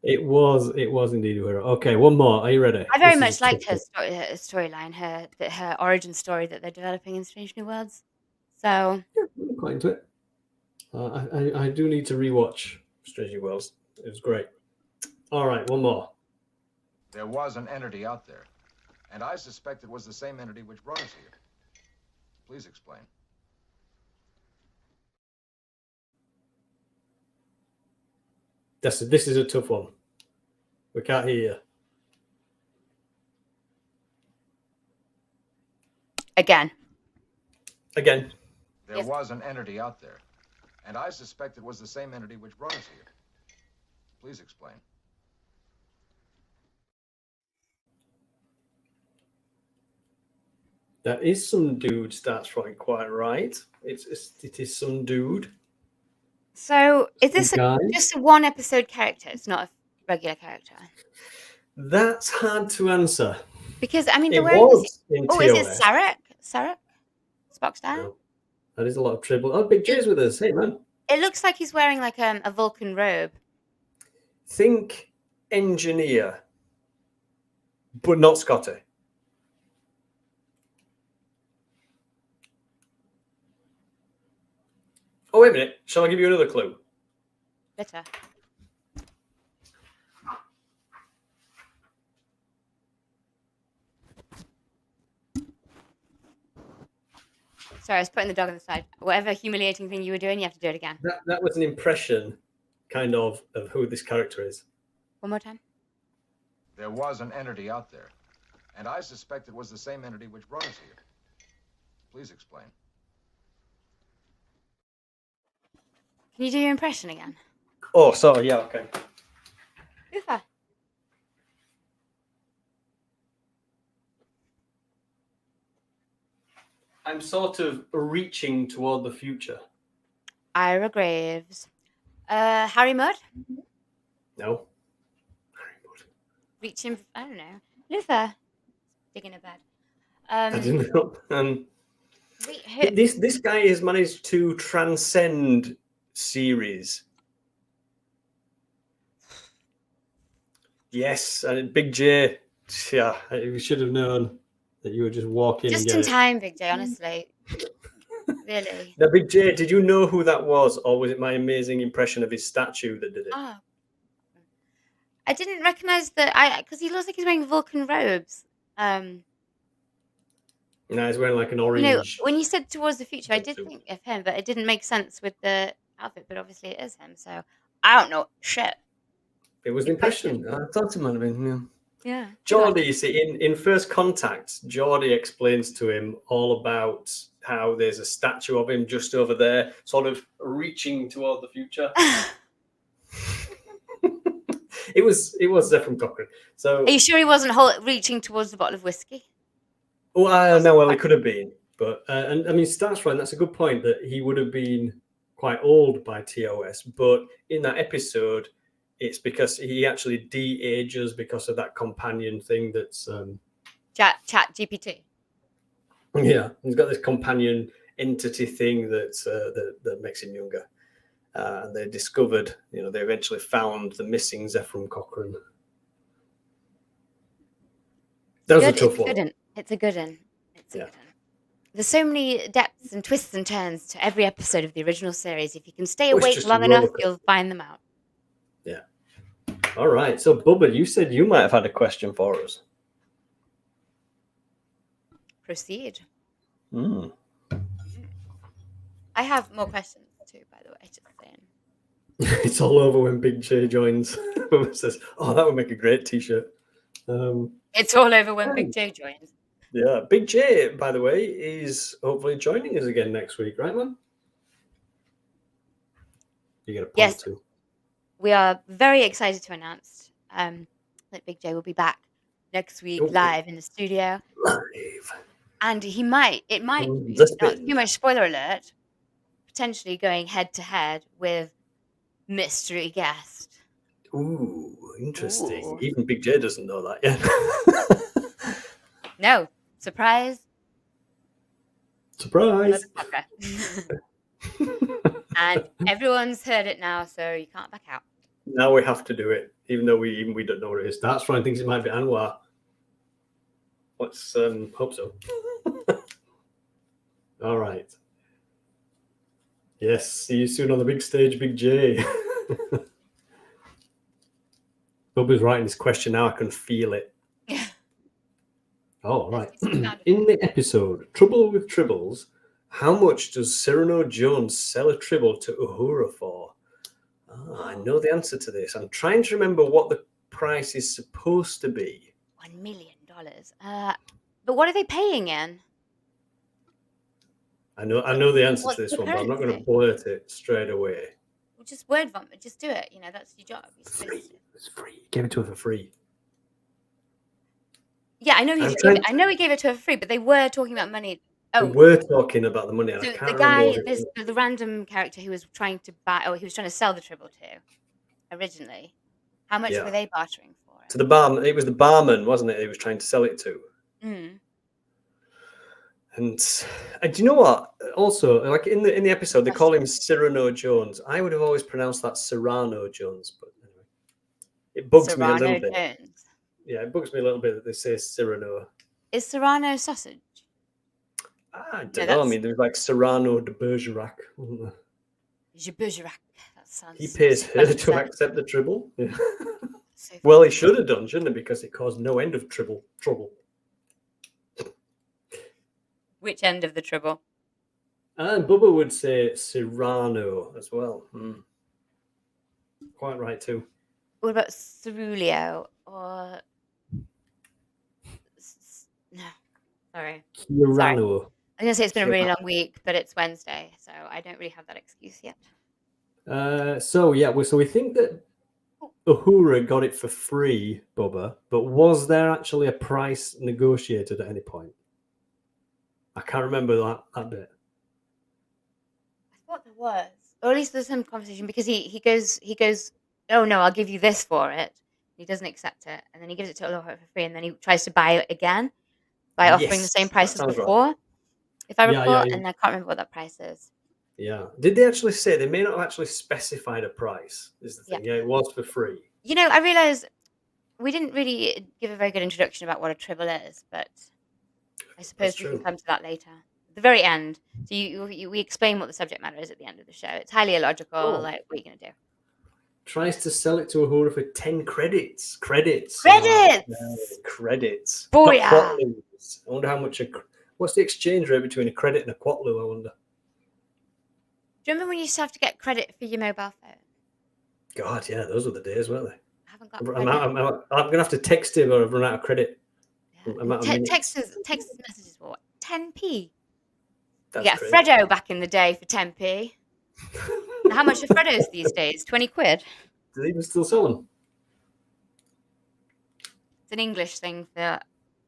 It was indeed Uhura. Okay, one more. Are you ready? I very much liked her storyline, her origin story that they're developing in Strange New Worlds. So I'm quite into it. I do need to rewatch Strange New Worlds. It was great. All right, one more. There was an entity out there, and I suspect it was the same entity which brought us here. Please explain. This is a tough one. We can't hear you. Again. There was an entity out there, and I suspect it was the same entity which brought us here. Please explain. That is some dude. That's right, quite right. It is some dude. So is this Some guy. just a one episode character? It's not a regular character. That's hard to answer. Because I mean, It they're wearing this. was in Oh, is it TOS. Sarek? Sarek? Spock's dad? No, that is a lot of Tribble. Oh, Big J's with us. Hey, man. It looks like he's wearing like a Vulcan robe. Think engineer, but not Scotty. Oh, wait a minute. Shall I give you another clue? Better. Sorry, I was putting the dog on the side. Whatever humiliating thing you were doing, you have to do it again. That was an impression, kind of who this character is. One more time. There was an entity out there, and I suspect it was the same entity which brought us here. Please explain. Can you do your impression again? Oh, sorry. Yeah, okay. Ufa. I'm sort of reaching toward the future. Ira Graves. Harry Mudd? No. Reaching, I don't know. Luther. Digging a bed. I didn't know. Wait, who? This guy has managed to transcend series. Yes, and Big J. Yeah, we should have known that you were just walking. Just in time, Big J, honestly. Really. Now, Big J, did you know who that was, or was it my amazing impression of his statue that did it? Oh. I didn't recognize because he looks like he's wearing Vulcan robes. No, he's wearing like an orange. When you said towards the future, I did jumpsuit. think of him, but it didn't make sense with the outfit. But obviously, it is him. So I don't know shit. It was the impression. I thought it might have been. Yeah. Yeah. Geordie, you see, in First Contact, Geordie explains to him all about how there's a statue of him just over there, sort of reaching toward the future. It was Zephram Cochrane. So, Are you sure he wasn't reaching towards the bottle of whiskey? oh, I know. Well, it could have been, but and I mean, Star's right. That's a good point that he would have been quite old by TOS, but in that episode, it's because he actually de-ages because of that companion thing. That's Chat GPT. yeah, he's got this companion entity thing that makes him younger. And they discovered, they eventually found the missing Zephram Cochrane. That was a tough one. It's a good one. There's so many depths and twists and turns to every episode of the original series. If you can stay awake long enough, you'll find them out. Yeah. All right. So, Bubba, you said you might have had a question for us. Proceed. Mm. I have more questions too, by the way. Just saying. It's all over when Big J joins. Bubba says, "Oh, that would make a great T-shirt." It's all over when Big J joins. Yeah, Big J, by the way, is hopefully joining us again next week, right, man? You get a point Yes. too. We are very excited to announce that Big J will be back next week live in the studio. Live. And it might be, not too much spoiler alert, potentially going head to head with mystery guest. Ooh, interesting. Ooh. Even Big J doesn't know that yet. No, surprise. Surprise. And everyone's heard it now, so you can't back out. Now we have to do it, even though we don't know what it is. That's Fine thinks it might be Anwar. Let's hope so. All right. Yes, see you soon on the big stage, Big J. Bubba's writing this question now. I can feel it. Oh, right. In the episode Trouble with Tribbles, how much does Cyrano Jones sell a Tribble to Uhura for? I know the answer to this. I'm trying to remember what the price is supposed to be. $1 million. But what are they paying in? I know the answer to this one, but I'm not going to blurt it straight away. Well, just word vomit. Just do it. That's your job. It's free. It's free. Give it to her for free. Yeah, I know I'm he trying. I know he gave it to her for free, but they were talking about money. We Oh, were talking about the money, and I so can't the remember what guy, it was. the random character who was trying to buy, oh, he was trying to sell the Tribble to originally. How much were Yeah. they bartering for So the bar, it was the barman, wasn't it? He was trying to sell it to. it? Mm. And do you know what? Also, like in the episode, they call him Cyrano Jones. I would have always pronounced that Serrano Jones, but anyway, it bugs me a little Serrano bit. Jones. Yeah, it bugs me a little bit that they say Cyrano. Is Serrano sausage? I No, don't know. I that's mean, there's like Serrano de Bergerac. Wasn't there? Bergerac. That sounds. He pays so her funny to say. accept the Tribble. Yeah. So Well, funny. he should have done, shouldn't he? Because it caused no end of trouble. Which end of the Tribble? And Bubba would say Cyrano as well. Quite right too. What about Cerulio or? No, sorry. Cyrano. I was gonna say it's been a really Cyrano. long week, but it's Wednesday, so I don't really have that excuse yet. So we think that Uhura got it for free, Bubba, but was there actually a price negotiated at any point? I can't remember that bit. I thought there was, or at least there's some conversation because he goes, oh no, I'll give you this for it. He doesn't accept it, and then he gives it to Aloha for free, and then he tries to buy it again by offering the same Yes, price that as sounds right. before, if I Yeah, recall, yeah. and I can't remember what that price is. Yeah. Did they actually say they may not have actually specified a price? Is the thing. Yeah. Yeah, it was for free. You know, I realize we didn't really give a very good introduction about what a Tribble is, but I suppose we can true. come to that later. At the very end. So we explain what the subject matter is at the end of the show. It's highly illogical. Oh. Like, what are you going to do? Tries to sell it to Uhura for 10 credits. Credits. Credits! Oh, credits. Booyah! Not quatloos. I wonder how much. What's the exchange rate between a credit and a quatloo? I wonder. Do you remember when you used to have to get credit for your mobile phone? God, yeah, those were the days, weren't they? I haven't got I'm credit. going to have to text him or I've run out of credit. Yeah. Text messages for what? 10p. You That's get a crazy. Freddo back in the day for 10p. How much are Freddos these days? 20 quid? Do they even still sell them? It's an English thing for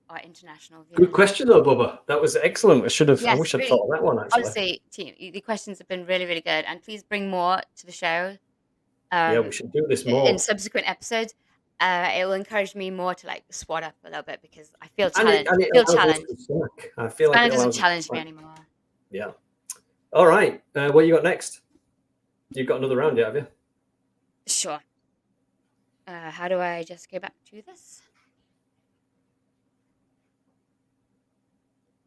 our international viewers. Good question, though, Bubba. That was excellent. I wish I'd really. thought of that one, actually. Honestly, team, the questions have been really, really good. And please bring more to the show. Yeah, we should do this more. In subsequent episodes. It will encourage me more to like swat up a little bit because I feel challenged. And it allows us to snack. I feel like Spanner it doesn't allows us to challenge me snack. anymore. Yeah. All right. What you got next? You've got another round, yeah, have you? Sure. How do I just go back to this?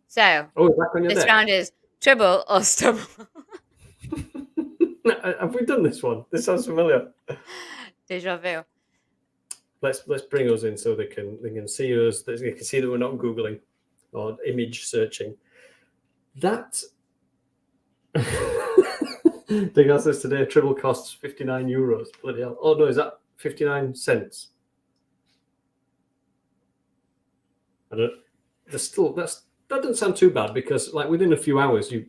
So, Back on your this deck. round is Tribble or Stubble. Have we done this one? This sounds familiar. Deja vu. Let's bring us in so they can see us. They can see that we're not googling or image searching. That the answer says today Tribble costs €59. Bloody hell! Oh no, is that 59 cents? I don't. There's still that doesn't sound too bad because like within a few hours you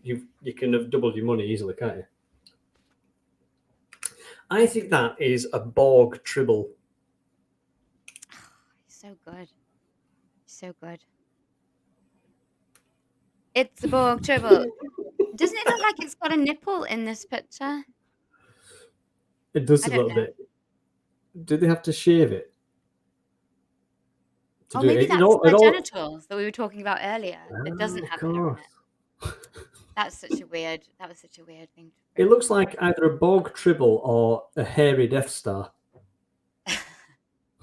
can have doubled your money easily, can't you? I think that is a Borg Tribble. So good. So good. It's a Borg Tribble. Doesn't it look like it's got a nipple in this picture? It does I a don't little know. bit. Did they have to shave it? Oh, maybe that's the genitals that we were talking about earlier. It doesn't have hair in it. That was such a weird thing. It looks like either a Borg Tribble or a hairy Death Star.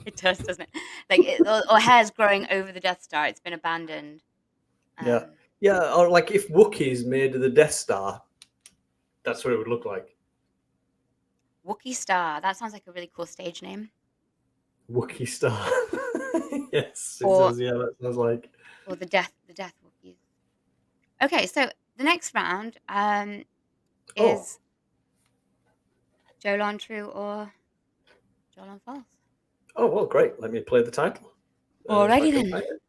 It does, doesn't it? Like, or hair's growing over the Death Star. It's been abandoned. Yeah, or like if Wookiees made the Death Star, that's what it would look like. Wookiee Star. That sounds like a really cool stage name. Wookiee Star. Yes, it Or- does. Yeah, that sounds like. Or the death Wookiees. Okay, so the next round is Jolan True or Jolan False. Oh, well, great. Let me play the title. Alrighty if I can then. find it.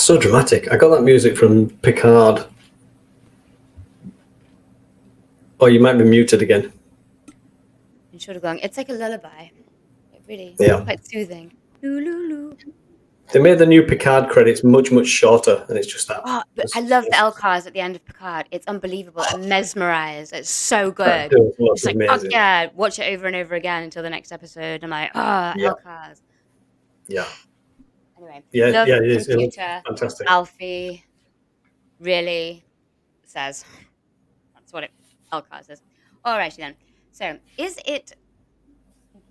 so dramatic. I got that music from Picard. Oh, you might be muted again. In short long, it's like a lullaby. It really Yeah. quite soothing. Loo. They made the new Picard credits much, much shorter, and it's just that. Oh, but I love the Elcars at the end of Picard. It's unbelievable. I'm mesmerized. It's so good. It's like, fuck amazing. yeah, watch it over and over again until the next episode. I'm like, Yeah. Elcars. Yeah. Anyway, Yeah, love yeah, it is. It looks computer. fantastic. Alfie really says. That's what it Elcars is. Alrighty then. So, is it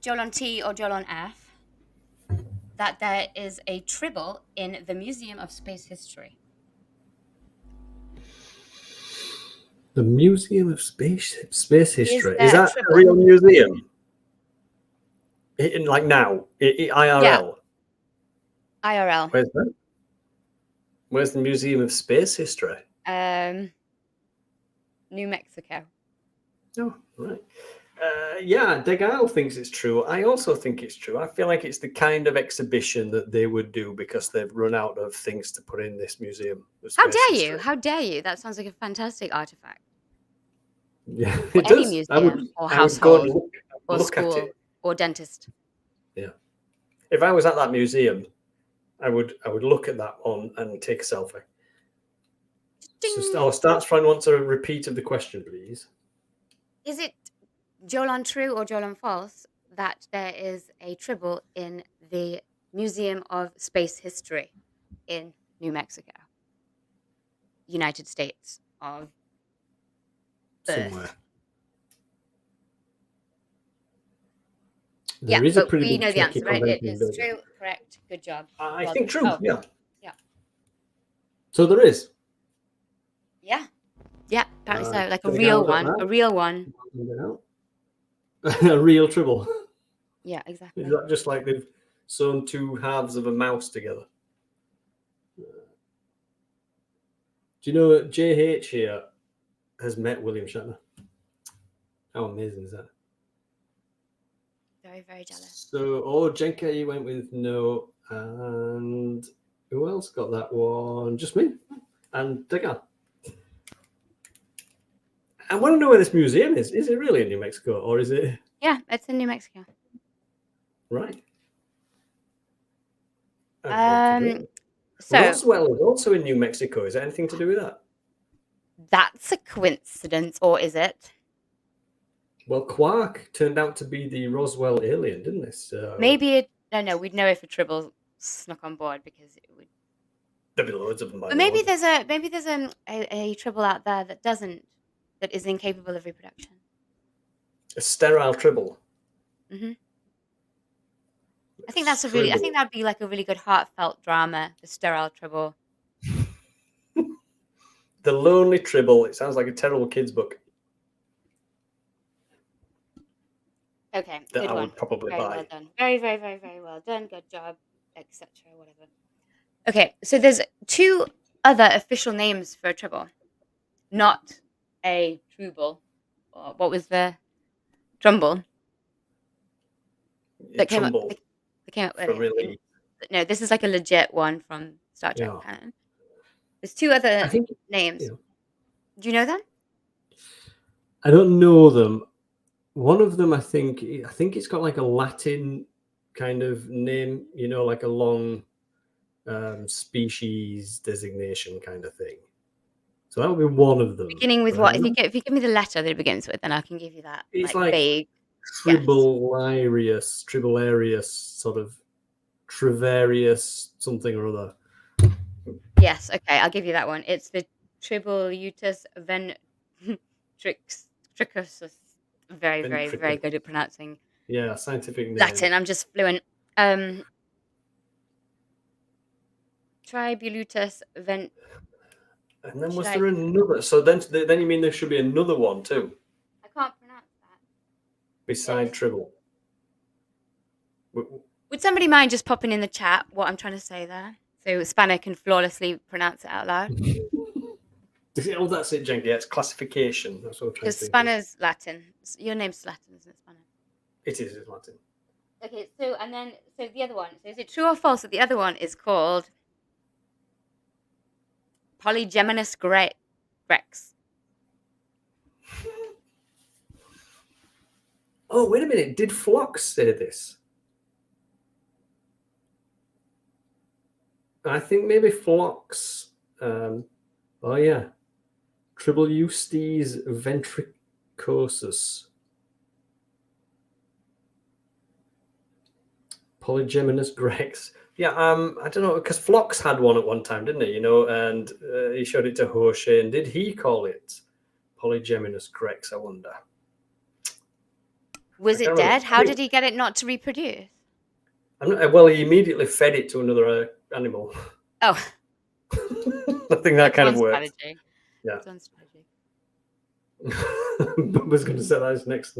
Jolon T or Jolon F that there is a Tribble in the Museum of Space History? The Museum of Space History. there Is a that a Tribble? real museum? Like now? IRL? IRL. Where's that? Where's the Museum of Space History? New Mexico. Oh, right. Yeah, Degal thinks it's true. I also think it's true. I feel like it's the kind of exhibition that they would do because they've run out of things to put in this museum. How dare you? How dare you? That sounds like a fantastic artifact. Yeah, Or it any does. museum or I would go and household or look at school it. or dentist. Yeah. If I was at that museum, I would look at that one and take a selfie. So Starts Fran wants a repeat of the question, please. Is it Jolon true or Jolon false that there is a Tribble in the Museum of Space History in New Mexico, United States of birth? Somewhere. Yeah, There is a but pretty we big know the answer, Trekkie right? It convention, is don't you? true, correct, good job. I Well think done. true, Oh, yeah. yeah. So there is. Yeah. Yeah, apparently so. Like a check real out one. that. A real one. A real Tribble. Yeah, exactly. Is that just like they've sewn two halves of a mouse together? Do you know JH here has met William Shatner? How amazing is that? Very, very jealous. So, Jenka, you went with no, and who else got that one? Just me and Degan. I want to know where this museum is. Is it really in New Mexico, or is it? Yeah, it's in New Mexico. Right. So Roswell is also in New Mexico. Is there anything to do with that? that's a coincidence, or is it? Well, Quark turned out to be the Roswell alien, didn't it? So Maybe it. No, we'd know if a Tribble snuck on board because it would. there'll be loads of them. But maybe there's a Tribble out there that doesn't, that is incapable of reproduction. A sterile Tribble. Mm-hmm. I think that's a really. I think that'd be like a really good heartfelt drama. The sterile Tribble. The Lonely Tribble. It sounds like a terrible kids' book. Okay, That good I one. would probably Very buy. well done. Very, very, very, very well done. Good job, etc. Whatever. Okay, so there's two other official names for a Tribble, not a Tribble. Or what was the Trumbull? That came up. Trumbull. That came up. For really. No, this is like a legit one from Star Trek canon. There's two other names. Yeah. Do you know them? I don't know them. One of them, I think it's got like a Latin kind of name, like a long species designation kind of thing. So that would be one of them. Beginning with what? If you give me the letter that it begins with, then I can give you that. It's like vague. Tribularius, sort of Trivarius, something or other. Yes, okay, I'll give you that one. It's the Tribuleutus ventricus. Very, very, very good at pronouncing. Yeah, scientific name. Latin. I'm just fluent. Tribuleutus vent. And then was there another? So then you mean there should be another one too? I can't pronounce that. Beside Tribble. Would somebody mind just popping in the chat what I'm trying to say there, so Spanner can flawlessly pronounce it out loud? Oh, that's it, Jenky. Yeah, it's classification. That's what I'm trying to think. Because Spanner's Latin. Your name's Latin, isn't it, Spanner? It is. It's Latin. Okay, so the other one. So is it true or false that the other one is called Polygeminous Grex. Oh, wait a minute. Did Phlox say this? I think maybe Phlox. Oh, yeah. Tribble Eustes ventricosus. Polygeminous Grex. Yeah, I don't know, because Phlox had one at one time, didn't he? And he showed it to Hoshane. Did he call it Polygeminous Grex, I wonder? Was it dead? How did he get it not to reproduce? Well, he immediately fed it to another animal. Oh. I think that kind of worked. Strategy. Yeah. That's one strategy. I was going to say that as next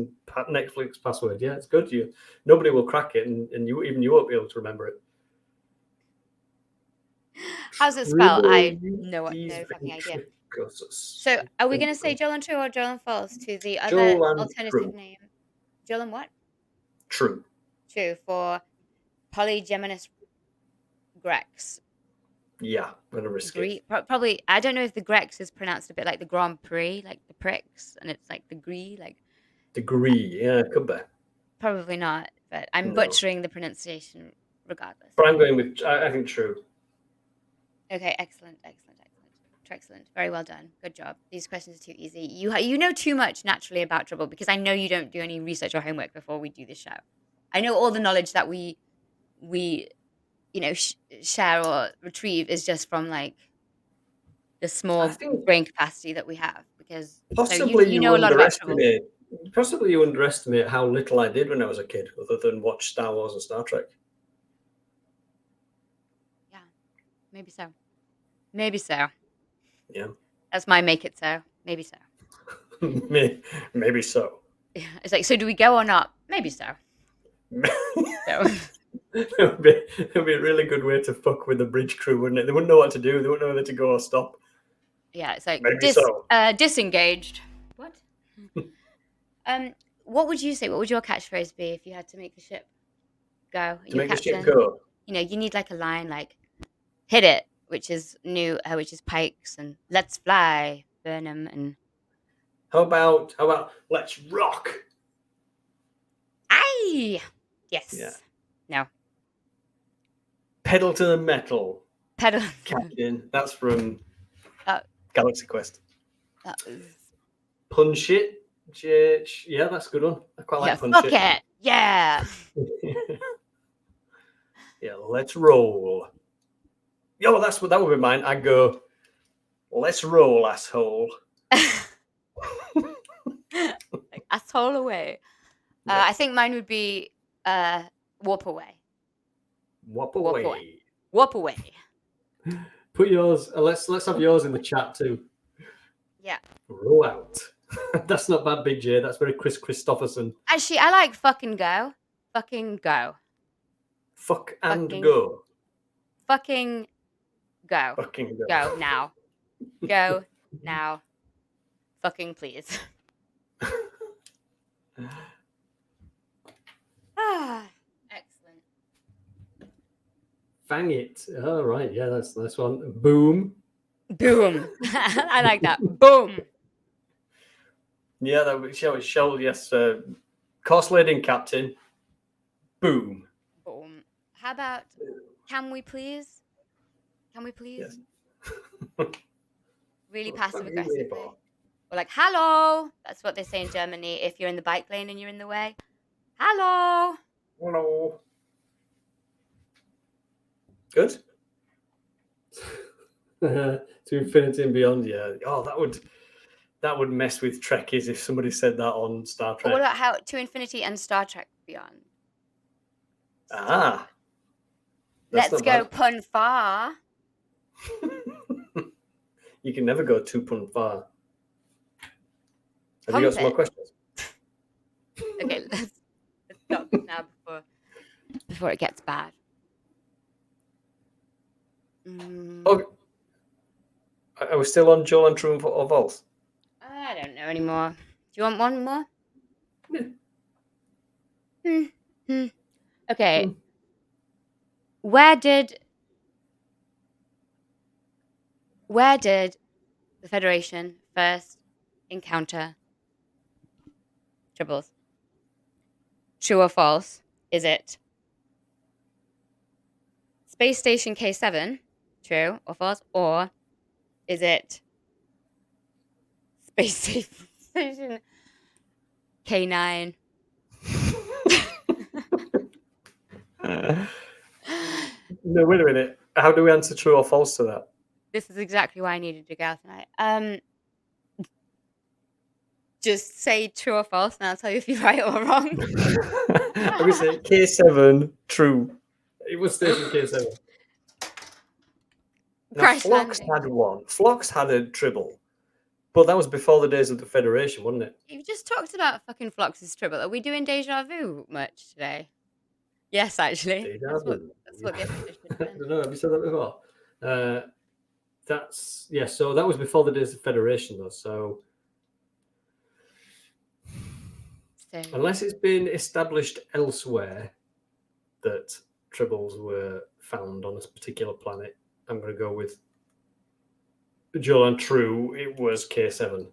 Netflix password. Yeah, it's good. Nobody will crack it, and even you won't be able to remember it. How's it spelled? I no fucking idea. So, are we going to say Joel and True or Joel and False to the other alternative name? Joel and what? True. True for Polygeminous Grex. Yeah, I'm gonna risk it. Probably. I don't know if the Grex is pronounced a bit like the Grand Prix, like the pricks, and it's like the Gree, like. Degree, yeah, could be. Probably not, but I'm butchering the pronunciation regardless. But I'm going with, I think, True. Okay, excellent. Very well done. Good job. These questions are too easy. You know too much naturally about Tribble because I know you don't do any research or homework before we do this show. I know all the knowledge that we share or retrieve is just from like the small brain capacity that we have because possibly you know a lot about Tribble. Possibly you underestimate how little I did when I was a kid, other than watch Star Wars and Star Trek. Yeah, maybe so. Maybe so. Yeah. That's my make it so. Maybe so. Maybe so. Yeah, it's like, so do we go or not? Maybe so. So. It would be a really good way to fuck with the bridge crew, wouldn't it? They wouldn't know what to do. They wouldn't know whether to go or stop. Yeah, it's like disengaged. What? What would you say? What would your catchphrase be if you had to make the ship go? To make the ship go? You need like a line like "hit it," which is new, which is Pikes, and "let's fly," Burnham, and how about "let's rock"? Aye, yes. Yeah. No. Pedal to the metal. Pedal. Captain. That's from Galaxy Quest. That was... Punch it. Yeah, that's a good one. I quite like punch it. Fuck it. Yeah. Yeah, let's roll. Yo, that would be mine. I'd go, let's roll, asshole. Like, asshole away. Yeah. I think mine would be warp away. Warp away. Warp away. Put yours. Let's have yours in the chat too. Yeah. Roll out. That's not bad, Big J. That's very Chris Christopherson. Actually, I like fucking go. Fucking go. Fuck and go. Fucking go. Fucking go. Go now. Go now. Fucking please. Excellent. Fang it. All right. Yeah, that's the nice one. Boom. Boom. I like that. Boom. Yeah, that was Shell. Yes. Course leading captain. Boom. Boom. How about can we please? Can we please? Yes. Really passive aggressively. Or like, hello. That's what they say in Germany if you're in the bike lane and you're in the way. Hello. Hello. Good. To infinity and beyond, yeah. Oh, that would mess with Trekkies if somebody said that on Star Trek. What about how to infinity and Star Trek Beyond? Ah. Let's go pun far. You can never go too pun far. Have you got some more questions? Okay, let's stop now before it gets bad. Okay. Are we still on Joel and True or False? I don't know anymore. Do you want one more? Yeah. Okay. Where did the Federation first encounter Tribbles? True or false? Is it Space Station K7? True or false? Or is it Space Station K9? No, wait a minute. How do we answer true or false to that? This is exactly why I needed to go out tonight. Just say true or false, and I'll tell you if you're right or wrong. Let me say K7 true. It was Station K7. Now, Crash Phlox landing. had one. Phlox had a Tribble, but that was before the days of the Federation, wasn't it? You've just talked about fucking Phlox's Tribble. Are we doing deja vu much today? Yes, actually. Deja vu. That's what the episode should I have been. don't know. Have you said that before? So that was before the days of Federation, though. So unless it's been established elsewhere that Tribbles were found on a particular planet, I'm going to go with Joel and True. It was K7.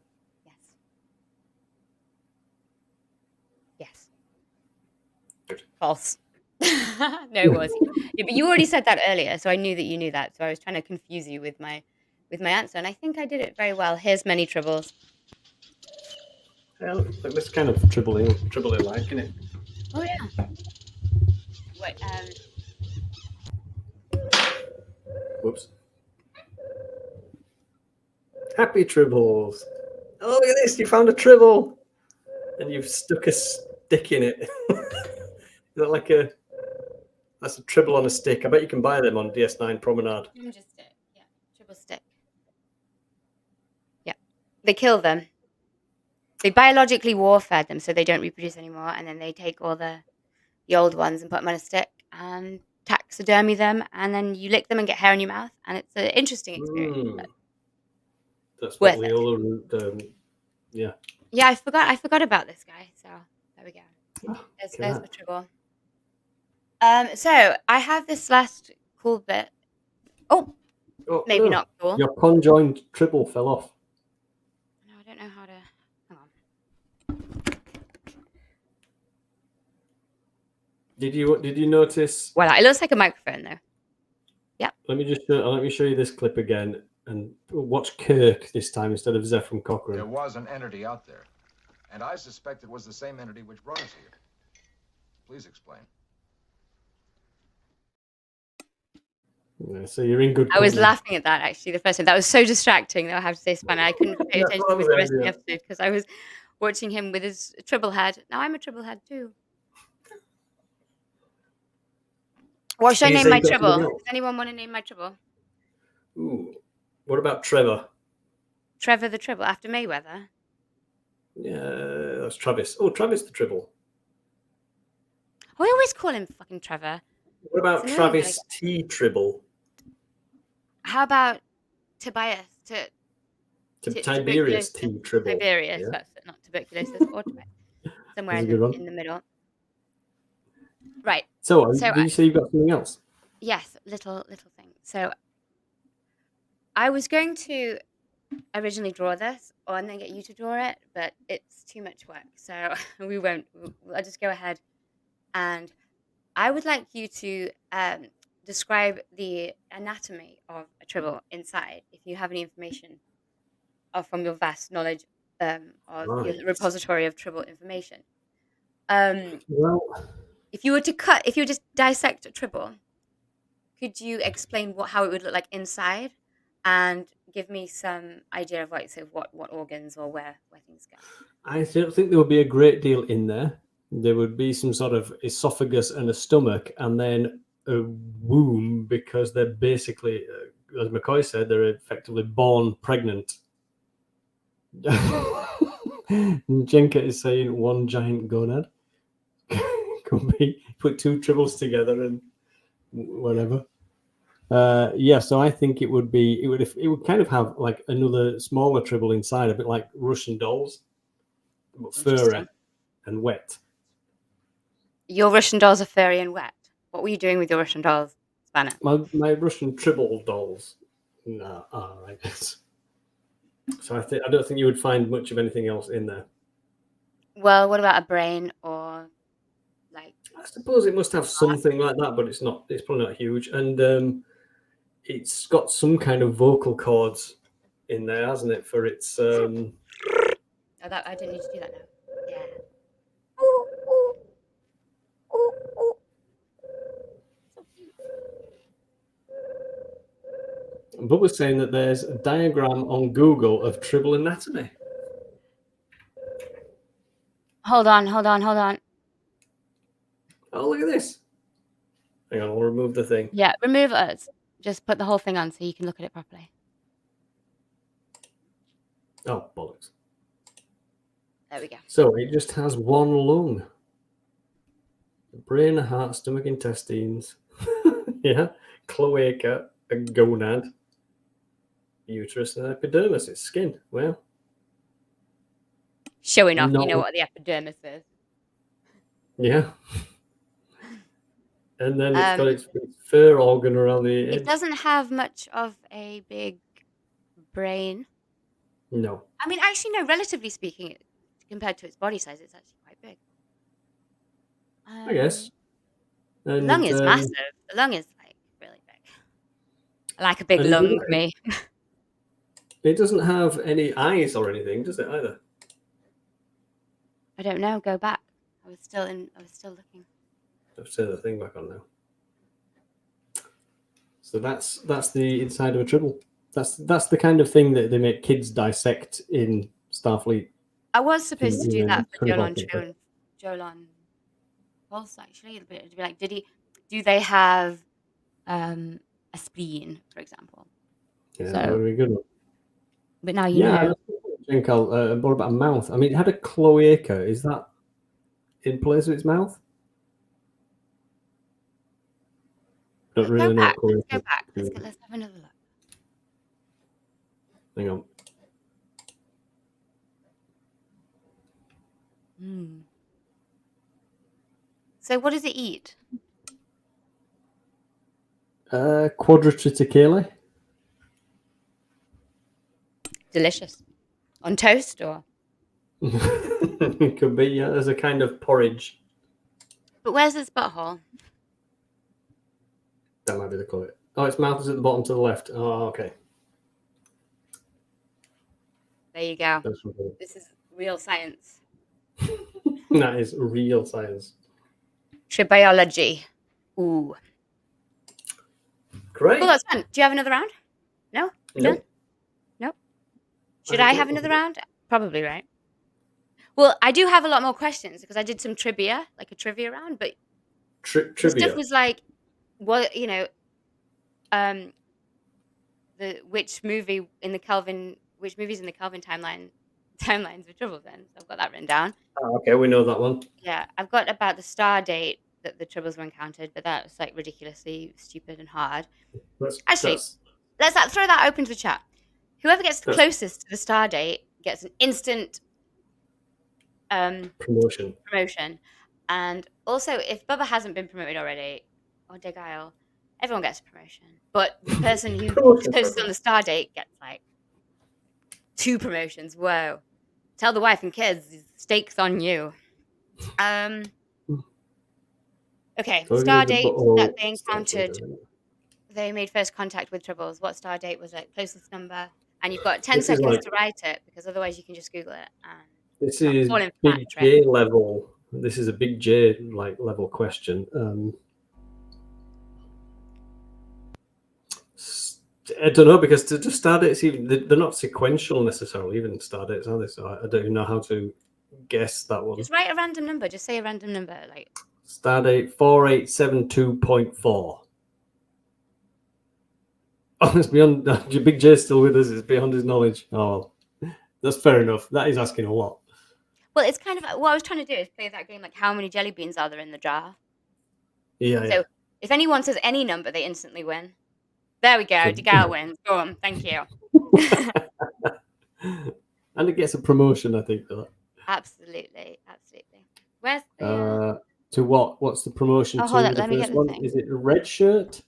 Yes. Good. False. No, it was. Yeah, but you already said that earlier, so I knew that you knew that. So I was trying to confuse you with my answer, and I think I did it very well. Here's many Tribbles. Well, that's kind of Tribble-like, isn't it? Oh yeah. Wait. Whoops. Happy Tribbles. Oh, look at this. You found a Tribble. And you've stuck a stick in it. Is that like a... That's a Tribble on a stick. I bet you can buy them on DS9 Promenade. Ninja stick. Yeah. Tribble stick. Yeah. They kill them. They biologically warfare them so they don't reproduce anymore, and then they take all the old ones and put them on a stick and taxidermy them, and then you lick them and get hair in your mouth, and it's an interesting experience. That's Worth what it. Leola... yeah. Yeah, I forgot about this guy, so there we go. There's the Tribble. So I have this last cool bit. Oh, maybe no. not cool. Your conjoined Tribble fell off. No, I don't know how to... Hang on. Did you notice? Well, it looks like a microphone, though. Yeah. Let me show you this clip again, and watch Kirk this time instead of Zephram Cochrane. There was an entity out there, and I suspect it was the same entity which brought us here. Please explain. Yeah, so you're in good I was company. laughing at that, actually, the first time. That was so distracting, though, I have to say, Spanner. I couldn't pay attention to the rest of the episode because I was watching him with his Tribble head. Now I'm a Tribble head, too. What should I name my Tribble? Does anyone want to name my Tribble? Ooh. What about Trevor? Trevor the Tribble, after Mayweather? Yeah, that's Travis. Oh, Travis the Tribble. Oh, I always call him fucking Trevor. What about Travis T. Tribble? How about Tobias? Tiberius T. Tribble. Tiberius, yeah. That's not tuberculosis or Tobias. Somewhere in the middle. Right. So did you say you've got something else? Yes, little thing. So I was going to originally draw this and then get you to draw it, but it's too much work. So we won't. I'll just go ahead, and I would like you to describe the anatomy of a Tribble inside, if you have any information from your vast knowledge of your repository of Tribble information. Well, if you just dissect a Tribble, could you explain how it would look like inside, and give me some idea of what organs or where things go? I don't think there would be a great deal in there. There would be some sort of esophagus and a stomach, and then a womb, because they're basically, as McCoy said, they're effectively born pregnant. Jenka is saying one giant gonad. Could be put two Tribbles together and whatever. Yeah, so I think it would kind of have like another smaller Tribble inside, a bit like Russian dolls, but furry and wet. Your Russian dolls are furry and wet. What were you doing with your Russian dolls, Spanner? My Russian Tribble dolls No, all right. So I don't think you would find much of anything else in there. Well, what about a brain or like? I suppose it must have something like that, but it's not. It's probably not huge, and it's got some kind of vocal cords in there, hasn't it? For its Oh, that I didn't need to do that now. Yeah. Ooh, ooh, ooh, ooh. So cute. But we're saying that there's a diagram on Google of Tribble anatomy. Hold on, hold on, hold on. Oh, look at this. Hang on, I'll remove the thing. Yeah, remove us. Just put the whole thing on so you can look at it properly. Oh, bollocks. There we go. So it just has one lung. Brain, a heart, stomach, intestines. Yeah. Cloaca, a gonad, uterus, and epidermis. It's skin. Well, Showing off, you not know what the epidermis is. yeah. And then it's got Um, its fur organ around the edge. It doesn't have much of a big brain. No. I mean, actually, no, relatively speaking, compared to its body size, it's actually quite big. I guess. The And lung is massive. The lung is like really big. I like a big And lung, me. it doesn't have any eyes or anything, does it either? I don't know. Go back. I was still looking. I've turned the thing back on now. So that's the inside of a Tribble. That's the kind of thing that they make kids dissect in Starfleet. I was supposed to do that for 24 Jolon Pulse, actually. To be like, do they have a spleen, for example? Yeah, So- very good one. But now you know. I think what about a mouth? I mean, it had a cloaca. Is that in place of its mouth? Don't really know. Back. Let's go back. Let's have another look. Hang on. So what does it eat? Quadratriticale. Delicious. On toast or? It could be, yeah. There's a kind of porridge. But where's its butthole? That might be the colour. Oh, its mouth is at the bottom to the left. Oh, okay. There you go. That's something. This is real science. That is real science. Tribiology. Ooh. Great. Well, that's fun. Do you have another round? No? Nope. Nope. Should I have another round? Probably, right? Well, I do have a lot more questions because I did some trivia, like a trivia round, but the Trivia. stuff was like, what, which movies in the Kelvin timelines with Tribbles then. So I've got that written down. Oh, okay, we know that one. Yeah, I've got about the star date that the Tribbles were encountered, but that was like ridiculously stupid and hard. Let's throw that open to the chat. Whoever gets the closest to the star date gets an instant promotion. And also, if Bubba hasn't been promoted already, or Degail, everyone gets a promotion. But the person who is closest on the star date gets like 2 promotions. Whoa. Tell the wife and kids, stakes on you. Okay, star date that they encountered. They made first contact with Tribbles. What star date was it? Closest number. And you've got 10 seconds to write it, because otherwise you can just Google it. And this is big J level. This is a big J level question. I don't know, because to just star dates, they're not sequential necessarily, even star dates, are they? So I don't even know how to guess that one. Just write a random number. Just say a random number. Like star date 4872.4. Oh, it's beyond. Big J's still with us. It's beyond his knowledge. Oh, that's fair enough. That is asking a lot. Well, it's kind of what I was trying to do is play that game like how many jelly beans are there in the jar? Yeah. So if anyone says any number, they instantly win. There we go. Degail wins. Go on. Thank you. And it gets a promotion, I think, for that. Absolutely. Where's the... to what? What's the promotion to? Hold on, the let me first get the one? thing. Is it a red shirt?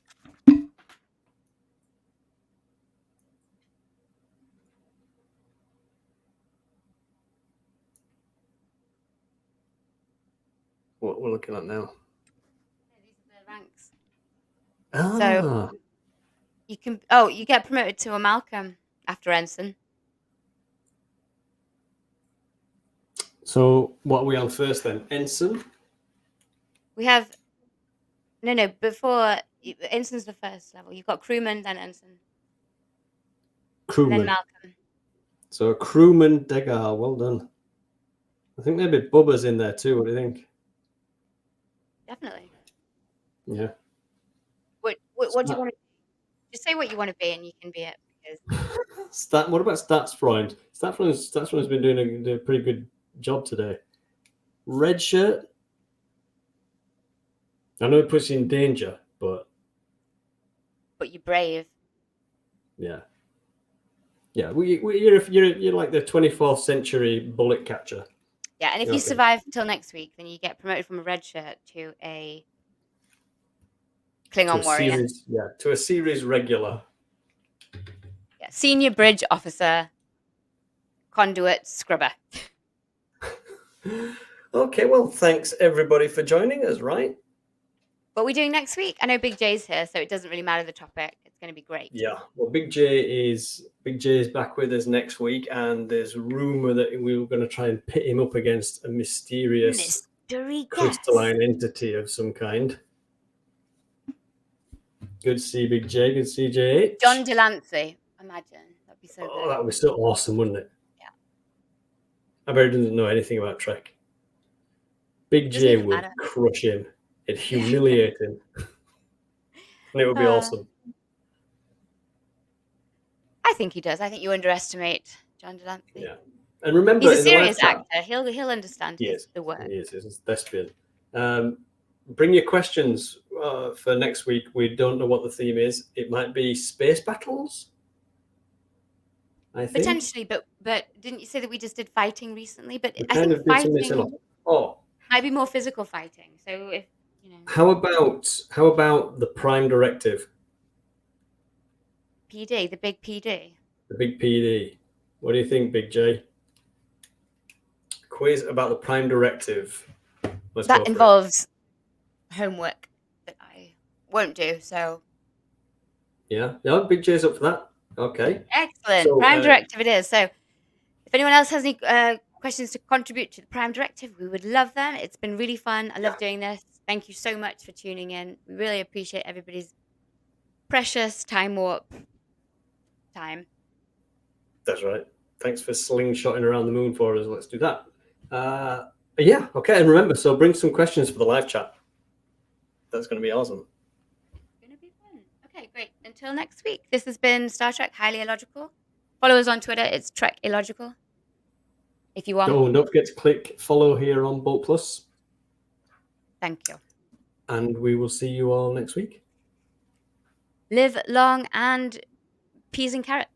what we're looking at now. These are the ranks. Ah, So you can. You get promoted to a Malcolm after ensign. so what are we on first then? Ensign? We have no. Before ensign's the first level. You've got crewman, then ensign, and then Crewman. Malcolm. So crewman Degar, well done. I think maybe Bubba's in there too. What do you think? Definitely. Yeah. What do you want to? Just say what you want to be, and you can be it. Because What about Statsfreund? Statsfreund's been doing a pretty good job today. Red shirt. I know it puts you in danger, but you're brave. yeah. You're like the 24th century bullet catcher. Yeah, and if you survive till next week, then you get promoted from a red shirt to a Klingon warrior. To a series regular. Yeah, senior bridge officer, conduit scrubber. Okay, well, thanks everybody for joining us, right? What are we doing next week? I know Big J's here, so it doesn't really matter the topic. It's going to be great. Yeah, well, Big J is back with us next week, and there's rumor that we were going to try and pit him up against a mysterious crystalline entity of some kind. Good to see Big J. Good to see JH. John Delancey, imagine. That'd be so good. Oh, that would be so awesome, wouldn't it? Yeah. I bet he doesn't know anything about Trek. Big J would crush him. It'd humiliate him. And it would be awesome. I think he does. I think you underestimate John Delancey. Yeah. And remember, he's a serious actor. He'll understand the work. He is. He's a thespian. Bring your questions for next week. We don't know what the theme is. It might be space battles. I think potentially, but didn't you say that we just did fighting recently? But I think fighting might be more physical fighting. So if you know, how about the Prime Directive? PD, the big PD. The big PD. What do you think, Big J? Quiz about the Prime Directive. That involves homework that I won't do. So yeah, Big J's up for that. Okay. Excellent. So, Prime Directive it is. So if anyone else has any questions to contribute to the Prime Directive, we would love them. It's been really fun. I love doing this. Thank you so much for tuning in. We really appreciate everybody's precious time warp time. That's right. Thanks for slingshotting around the moon for us. Let's do that. Yeah, okay. And remember, so bring some questions for the live chat. That's going to be awesome. It's going to be fun. Okay, great. Until next week. This has been Star Trek Highly Illogical. Follow us on Twitter. It's Trek Illogical. If you want. Oh, and don't forget to click follow here on Bolt Plus. Thank you. And we will see you all next week. Live long and peas and carrots.